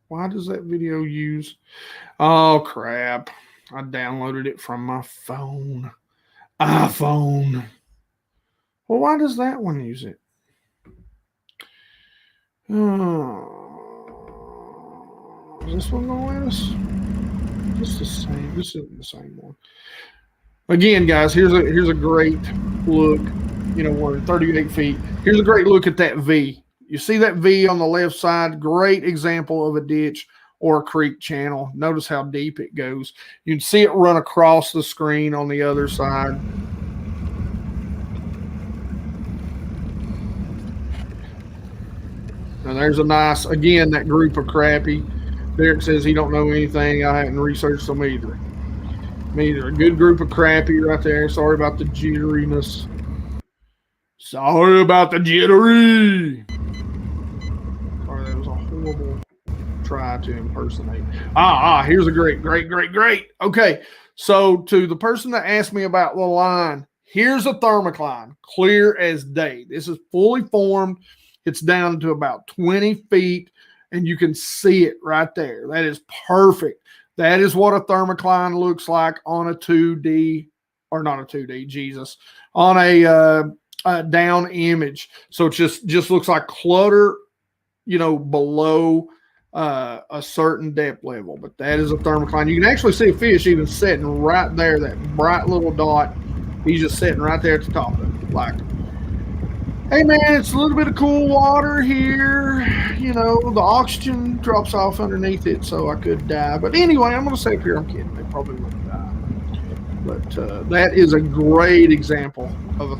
Why does that video use? Oh, crap. I downloaded it from my phone. iPhone. Well, why does that one use it? Is this one going to let us? Just the same. This isn't the same one. Again, guys, here's a great look. You know, we're 38 feet. Here's a great look at that V. You see that V on the left side? Great example of a ditch or a creek channel. Notice how deep it goes. You can see it run across the screen on the other side. Now there's a nice, again, that group of crappie. Derek says he don't know anything. I hadn't researched them either. Me either. A good group of crappie right there. Sorry about the jitteriness. Sorry about the jittery. Sorry, that was a horrible try to impersonate. Here's a great. Okay, so to the person that asked me about the line, here's a thermocline, clear as day. This is fully formed. It's down to about 20 feet, and you can see it right there. That is perfect. That is what a thermocline looks like on a 2D, or not a 2D, Jesus, on a down image. So it just looks like clutter, you know, below a certain depth level. But that is a thermocline. You can actually see a fish even sitting right there, that bright little dot. He's just sitting right there at the top of it. Like, hey man, it's a little bit of cool water here. You know, the oxygen drops off underneath it, so I could die. But anyway, I'm going to say up here, I'm kidding. They probably wouldn't die. But that is a great example of a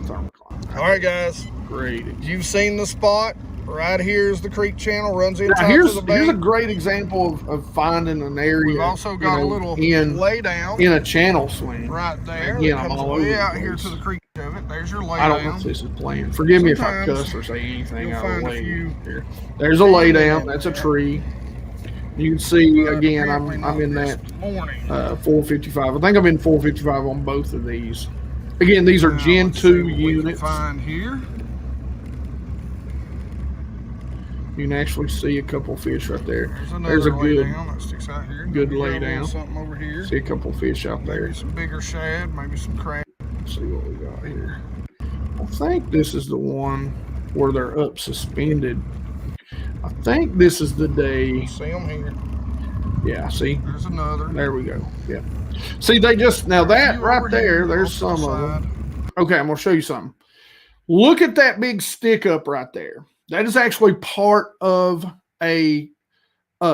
thermocline. All right, guys. Great. You've seen the spot. Right here is the creek channel, runs in top of the bait. Here's a great example of finding an area. We've also got a little lay down in a channel swing. Right there. Again, that comes way out here to the creek of it. There's your lay down. I don't know if this is playing. Forgive me if I cuss or say anything out of the way here. There's a lay down. That's a tree. You can see, again, I'm in that 455. I think I'm in 455 on both of these. Again, these are Gen 2 units. Find here. You can actually see a couple fish right there. There's a good down that sticks out here. Good lay down. Something over here. See a couple fish out there. Maybe some bigger shad, maybe some crab. Let's see what we got here. I think this is the one where they're up suspended. I think this is the day. See them here. Yeah, see? There's another. There we go. Yeah. See, they just, now that right there, there's some of them. Okay, I'm going to show you something. Look at that big stick up right there. That is actually part of a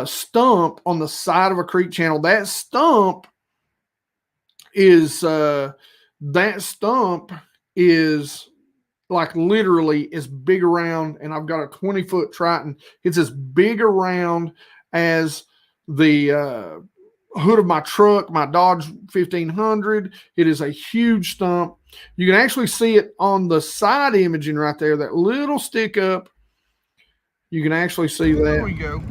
stump on the side of a creek channel. That stump is that stump is like literally as big around, and I've got a 20-foot Triton. It's as big around as the hood of my truck, my Dodge 1500. It is a huge stump. You can actually see it on the side imaging right there, that little stick up. You can actually see that. There we go.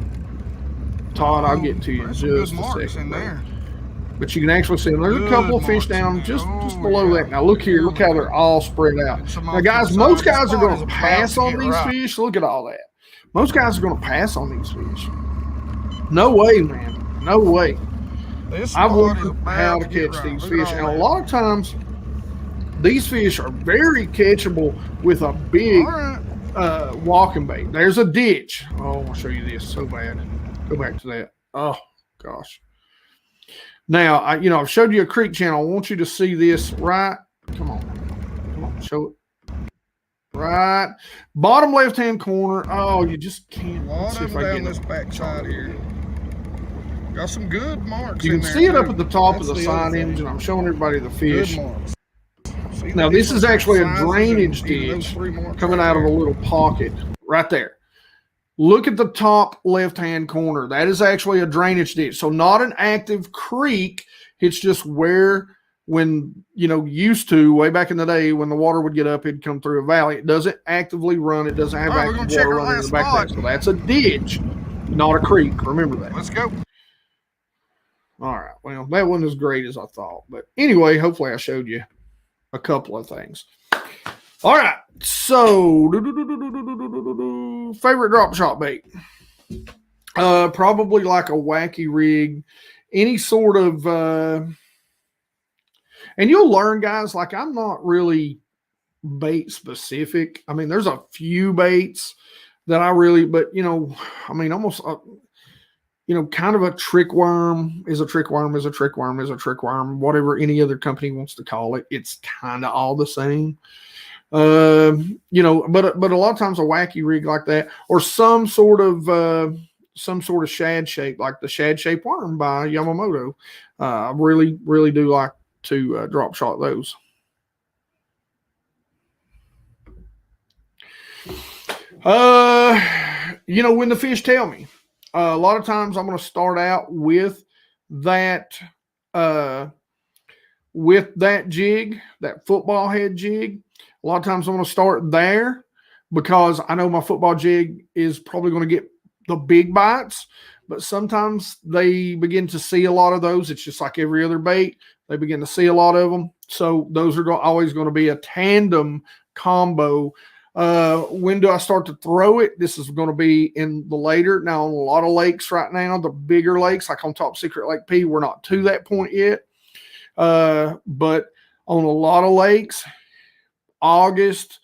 Todd, I'll get to you in just a second. There. But you can actually see them. There's a couple of fish down just below that. Now look here, look how they're all spread out. Now guys, most guys are going to pass on these fish. Look at all that. Most guys are going to pass on these fish. No way, man. No way. I've learned how to catch these fish, and a lot of times these fish are very catchable with a big walking bait. There's a ditch. Oh, I'll show you this so bad. Go back to that. Oh gosh. Now I've showed you a creek channel. I want you to see this right. Come on, show it. Right, bottom left-hand corner. Oh, you just can't. Let's see if I get this backside here. Got some good marks. You can see it up at the top of the side image, and I'm showing everybody the fish. Now this is actually a drainage ditch coming out of a little pocket right there. Look at the top left-hand corner. That is actually a drainage ditch. So not an active creek. It's just where, when, used to, way back in the day, when the water would get up, it'd come through a valley. It doesn't actively run. It doesn't have active water running in the back there. So that's a ditch, not a creek. Remember that. Let's go. All right. Well, that wasn't as great as I thought. But anyway, hopefully I showed you a couple of things. All right. So, favorite drop shot bait? Probably like a wacky rig, any sort of, and you'll learn, guys, like I'm not really bait specific. I mean, there's a few baits that I really, but almost, kind of a trick worm is a trick worm is a trick worm is a trick worm, whatever any other company wants to call it. It's kind of all the same. But a lot of times a wacky rig like that, or some sort of shad shape, like the shad shape worm by Yamamoto. I really, really do like to drop shot those. When the fish tell me, a lot of times I'm going to start out with that jig, that football head jig. A lot of times I'm going to start there because I know my football jig is probably going to get the big bites, but sometimes they begin to see a lot of those. It's just like every other bait. They begin to see a lot of them. So those are always going to be a tandem combo. When do I start to throw it? This is going to be in the later. Now, on a lot of lakes right now, the bigger lakes, like on Top Secret Lake P, we're not to that point yet. But on a lot of lakes, August,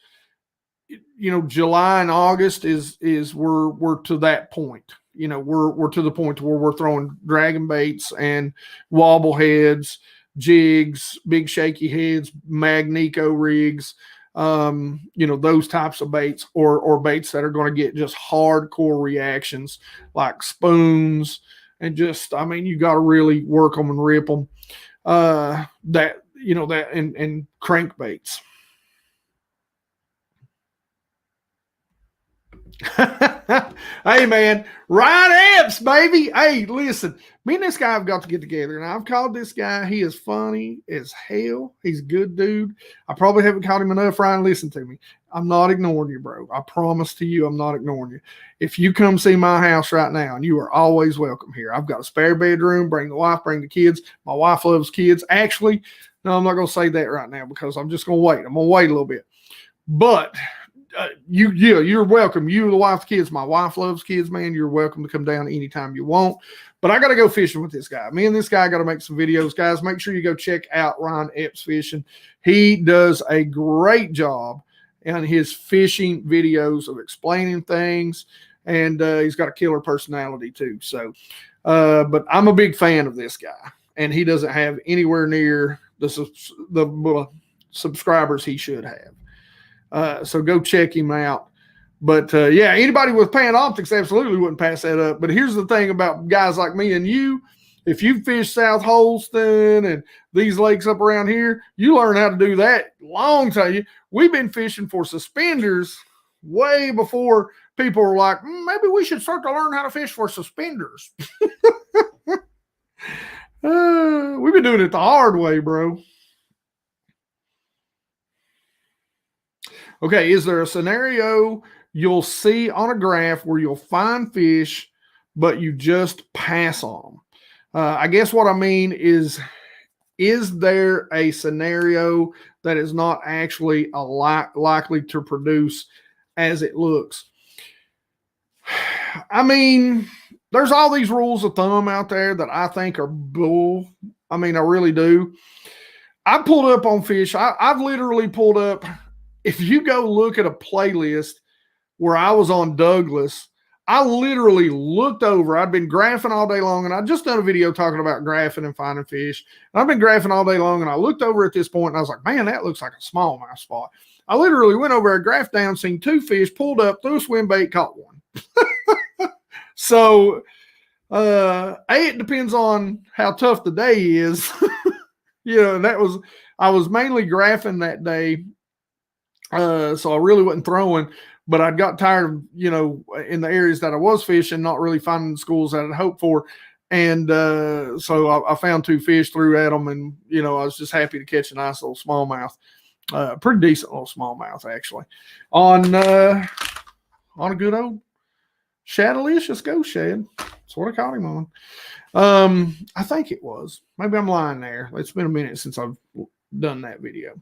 July and August is we're to that point. We're to the point where we're throwing dragon baits and wobble heads, jigs, big shaky heads, magneto rigs, those types of baits, or baits that are going to get just hardcore reactions like spoons, and just, you got to really work them and rip them. And crankbaits. Hey man, Ryan Epps, baby. Hey, listen, me and this guy have got to get together, and I've called this guy. He is funny as hell. He's a good dude. I probably haven't called him enough. Ryan, listen to me. I'm not ignoring you, bro. I promise to you, I'm not ignoring you. If you come see my house right now, and you are always welcome here. I've got a spare bedroom. Bring the wife, bring the kids. My wife loves kids. Actually, no, I'm not going to say that right now because I'm just going to wait. I'm going to wait a little bit. But you're welcome. You, the wife, the kids. My wife loves kids, man. You're welcome to come down anytime you want. But I got to go fishing with this guy. Me and this guy got to make some videos, guys. Make sure you go check out Ryan Epps Fishing. He does a great job in his fishing videos of explaining things, and he's got a killer personality too. So, but I'm a big fan of this guy, and he doesn't have anywhere near the subscribers he should have. So go check him out. But anybody with Pan Optics absolutely wouldn't pass that up. But here's the thing about guys like me and you if you fish South Holston and these lakes up around here, you learn how to do that long time. We've been fishing for suspenders way before people were like, maybe we should start to learn how to fish for suspenders. We've been doing it the hard way, bro. Okay, is there a scenario you'll see on a graph where you'll find fish, but you just pass on them? I guess what I mean is there a scenario that is not actually likely to produce as it looks? I mean, there's all these rules of thumb out there that I think are bull. I mean, I really do. I pulled up on fish. I've literally pulled up. If you go look at a playlist where I was on Douglas, I literally looked over. I'd been graphing all day long, and I'd just done a video talking about graphing and finding fish. And I've been graphing all day long, and I looked over at this point, and I was like, man, that looks like a smallmouth spot. I literally went over there, graphed down, seen 2 fish, pulled up, threw a swim bait, caught one. So, it depends on how tough the day is. And I was mainly graphing that day. So I really wasn't throwing, but I'd got tired of, in the areas that I was fishing, not really finding the schools that I'd hoped for. And so I found 2 fish, threw at them, and, I was just happy to catch a nice little smallmouth. Pretty decent little smallmouth, actually. On a good old Shadalicious Ghost Shad. That's what I caught him on. I think it was. Maybe I'm lying there. It's been a minute since I've done that video.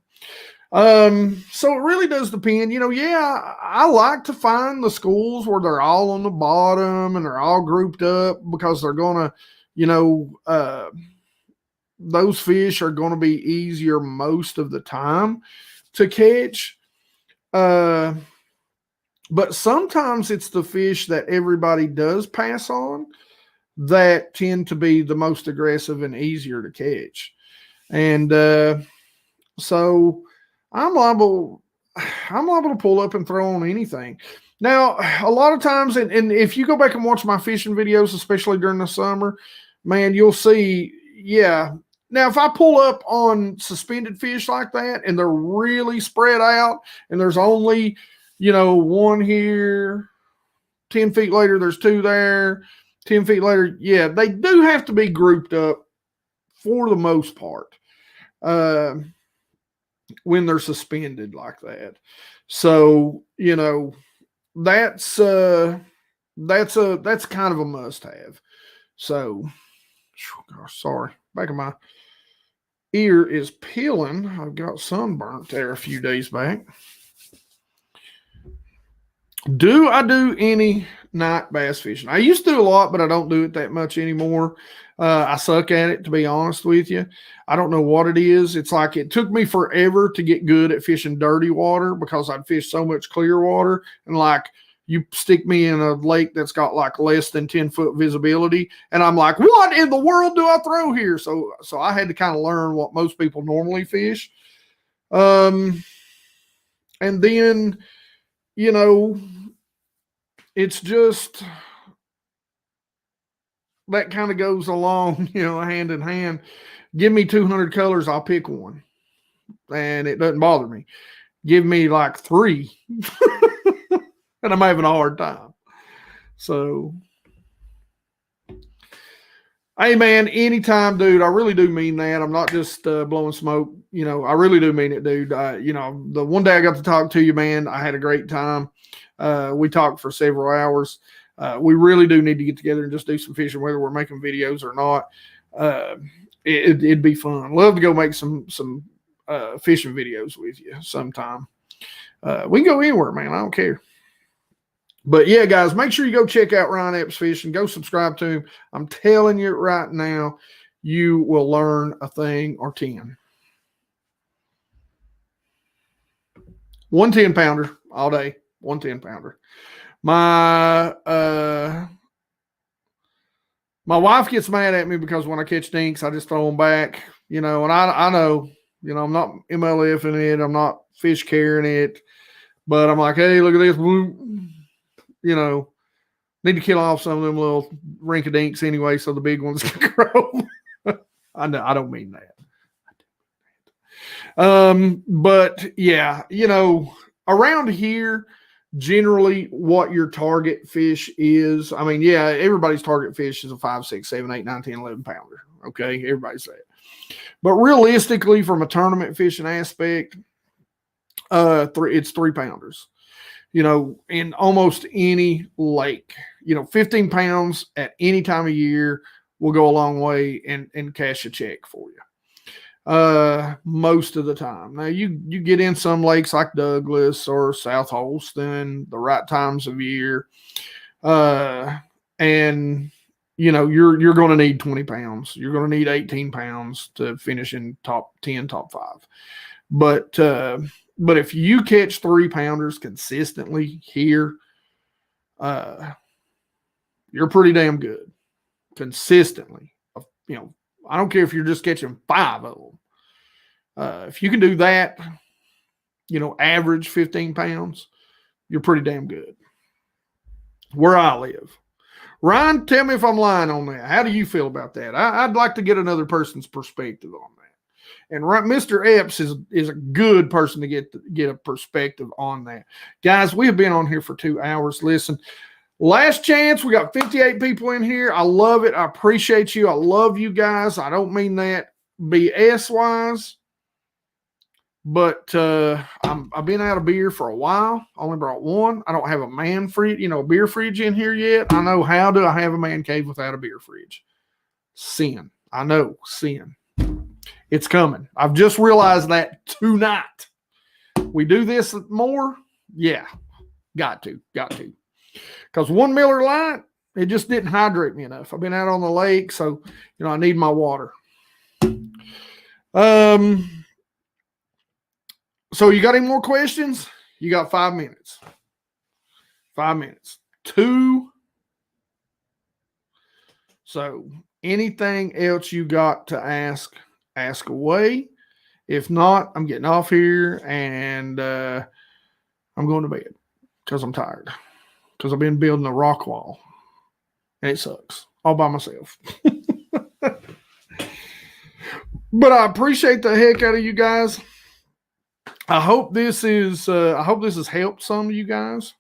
So it really does depend. I like to find the schools where they're all on the bottom and they're all grouped up, because they're going to, those fish are going to be easier most of the time to catch. But sometimes it's the fish that everybody does pass on that tend to be the most aggressive and easier to catch. And so I'm liable to pull up and throw on anything. Now, a lot of times, and if you go back and watch my fishing videos, especially during the summer, man, you'll see, yeah. Now, if I pull up on suspended fish like that and they're really spread out and there's only, one here, 10 feet later, there's 2 there, 10 feet later, yeah, they do have to be grouped up for the most part when they're suspended like that. So, that's kind of a must-have. So, gosh, sorry, back of my ear is peeling. I've got sunburnt there a few days back. Do I do any night bass fishing? I used to do a lot, but I don't do it that much anymore. I suck at it, to be honest with you. I don't know what it is. It's like it took me forever to get good at fishing dirty water, because I'd fish so much clear water, and like you stick me in a lake that's got like less than 10-foot visibility, and I'm like, what in the world do I throw here? So I had to kind of learn what most people normally fish. And then, it's just that kind of goes along, hand in hand. Give me 200 colors, I'll pick one, and it doesn't bother me. Give me like 3 and I'm having a hard time. So, hey man, anytime, dude. I really do mean that. I'm not just blowing smoke. I really do mean it, dude. The one day I got to talk to you, man, I had a great time. We talked for several hours. We really do need to get together and just do some fishing, whether we're making videos or not. It'd be fun. Love to go make some fishing videos with you sometime. We can go anywhere, man. I don't care. But yeah, guys, make sure you go check out Ryan Epps Fishing. Go subscribe to him. I'm telling you right now, you will learn a thing or 10. 1 10-pounder all day. 1 10-pounder. My wife gets mad at me because when I catch dinks, I just throw them back. And I know, I'm not MLF-ing it. I'm not fish carrying it. But I'm like, hey, look at this. Need to kill off some of them little rinky-dinks anyway, so the big ones can grow. I know, I don't mean that. But yeah, you know, around here, generally what your target fish is. I mean, yeah, everybody's target fish is a 5, 6, 7, 8, 9, 10, 11 pounder. Okay, everybody's that. But realistically, from a tournament fishing aspect, it's 3 pounders. You know, in almost any lake, you know, 15 pounds at any time of year will go a long way and cash a check for you. Most of the time. Now you get in some lakes like Douglas or South Holston, the right times of year. And you know, you're going to need 20 pounds. You're going to need 18 pounds to finish in top 10, top 5. But if you catch 3 pounders consistently here, you're pretty damn good consistently. You know, I don't care if you're just catching 5 of them. If you can do that, you know, average 15 pounds, you're pretty damn good. Where I live. Ryan, tell me if I'm lying on that. How do you feel about that? I'd like to get another person's perspective on that. And Mr. Epps is a good person to get a perspective on that. Guys, we have been on here for 2 hours. Listen, last chance. We got 58 people in here. I love it. I appreciate you. I love you guys. I don't mean that BS-wise. But I've been out of beer for a while. Only brought one. I don't have a man fridge, you know, a beer fridge in here yet. I know, how do I have a man cave without a beer fridge? Sin. I know, sin. It's coming. I've just realized that tonight. We do this more? Yeah. Got to. Because 1 Miller Lite, it just didn't hydrate me enough. I've been out on the lake, so, you know, I need my water. So you got any more questions? You got 5 minutes. 5 minutes. 2. So anything else you got to ask away. If not, I'm getting off here and I'm going to bed because I'm tired. Because I've been building a rock wall. And it sucks. All by myself. But I appreciate the heck out of you guys. I hope this has helped some of you guys.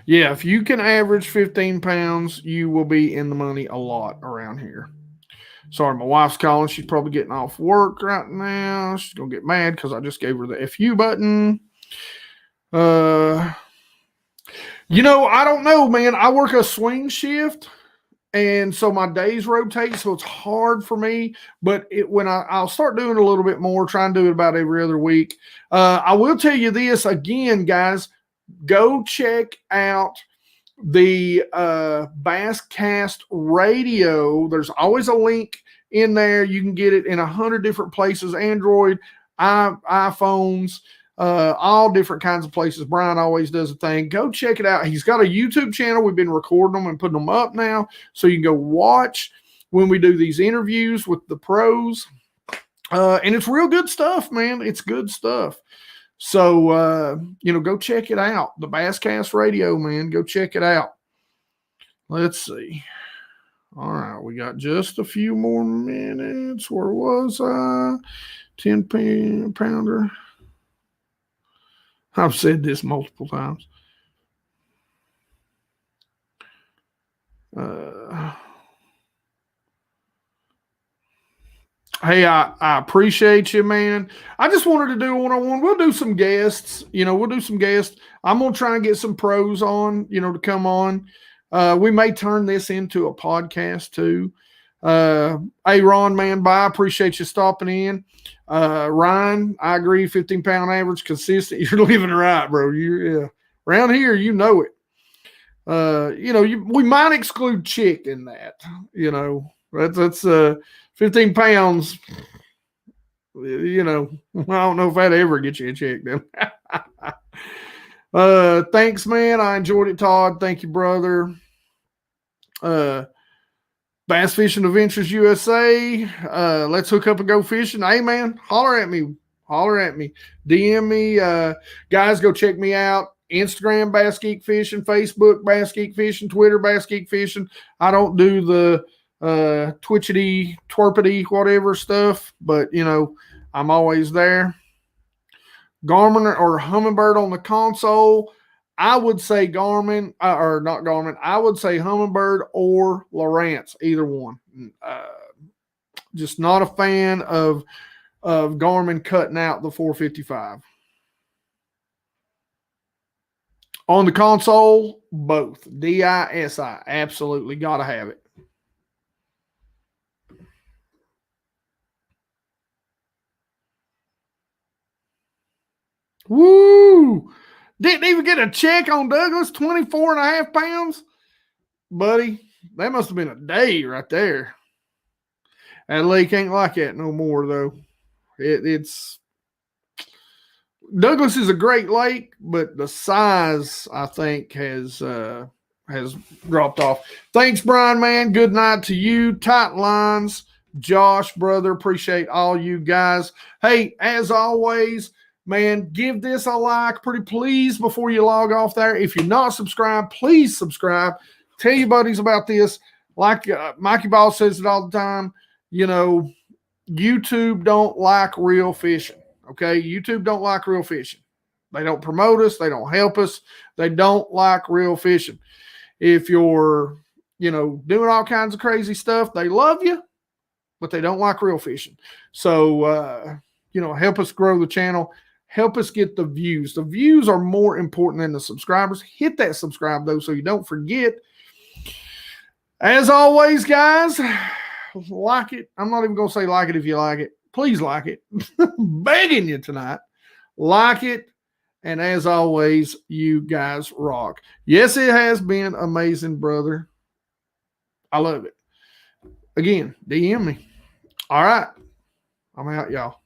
Yeah, if you can average 15 pounds, you will be in the money a lot around here. Sorry, my wife's calling. She's probably getting off work right now. She's going to get mad because I just gave her the FU button. You know, I don't know, man. I work a swing shift. And so my days rotate, so it's hard for me. But when I'll start doing a little bit more, try and do it about every other week. I will tell you this again, guys. Go check out the Basscast radio. There's always a link in there. You can get it in 100 different places. Android, iPhones, all different kinds of places. Brian always does a thing. Go check it out. He's got a YouTube channel. We've been recording them and putting them up now. So you can go watch when we do these interviews with the pros. And it's real good stuff, man. It's good stuff. So, you know, go check it out. The Basscast radio, man. Go check it out. Let's see. All right. We got just a few more minutes. Where was I? 10 pounder. I've said this multiple times. Hey, I appreciate you, man. I just wanted to do a one-on-one. We'll do some guests. You know, we'll do some guests. I'm going to try and get some pros on, you know, to come on. We may turn this into a podcast too. Hey, Ron, man, bye. Appreciate you stopping in. Ryan, I agree. 15-pound average, consistent. You're living right, bro. Yeah. Around here, you know it. You know, we might exclude chick in that. You know, that's 15 pounds. You know, I don't know if that'd ever get you a check then. Thanks, man. I enjoyed it, Todd. Thank you, brother. Bass Fishing Adventures USA. Let's hook up and go fishing. Hey, man, holler at me. Holler at me. DM me. Guys, go check me out. Instagram, BassGeek Fishing. Facebook, BassGeek Fishing. Twitter, BassGeek Fishing. I don't do the twitchity, twerpity, whatever stuff, but, you know, I'm always there. Garmin or Humminbird on the console. I would say Garmin, or not Garmin. I would say Humminbird or Lowrance, either one. Just not a fan of Garmin cutting out the 455. On the console, both. DI, SI. Absolutely got to have it. Woo! Didn't even get a check on Douglas, 24.5 pounds. Buddy, that must have been a day right there. That lake ain't like that no more, though. It's Douglas is a great lake, but the size, I think, has dropped off. Thanks, Brian, man. Good night to you. Tight lines. Josh, brother, appreciate all you guys. Hey, as always, man, give this a like, pretty please, before you log off there. If you're not subscribed, please subscribe. Tell your buddies about this. Like Mikey Ball says it all the time, you know, YouTube don't like real fishing, okay? YouTube don't like real fishing. They don't promote us. They don't help us. They don't like real fishing. If you're, you know, doing all kinds of crazy stuff, they love you, but they don't like real fishing. So, you know, help us grow the channel. Help us get the views. The views are more important than the subscribers. Hit that subscribe, though, so you don't forget. As always, guys, like it. I'm not even going to say like it if you like it. Please like it. Begging you tonight. Like it. And as always, you guys rock. Yes, it has been amazing, brother. I love it. Again, DM me. All right. I'm out, y'all.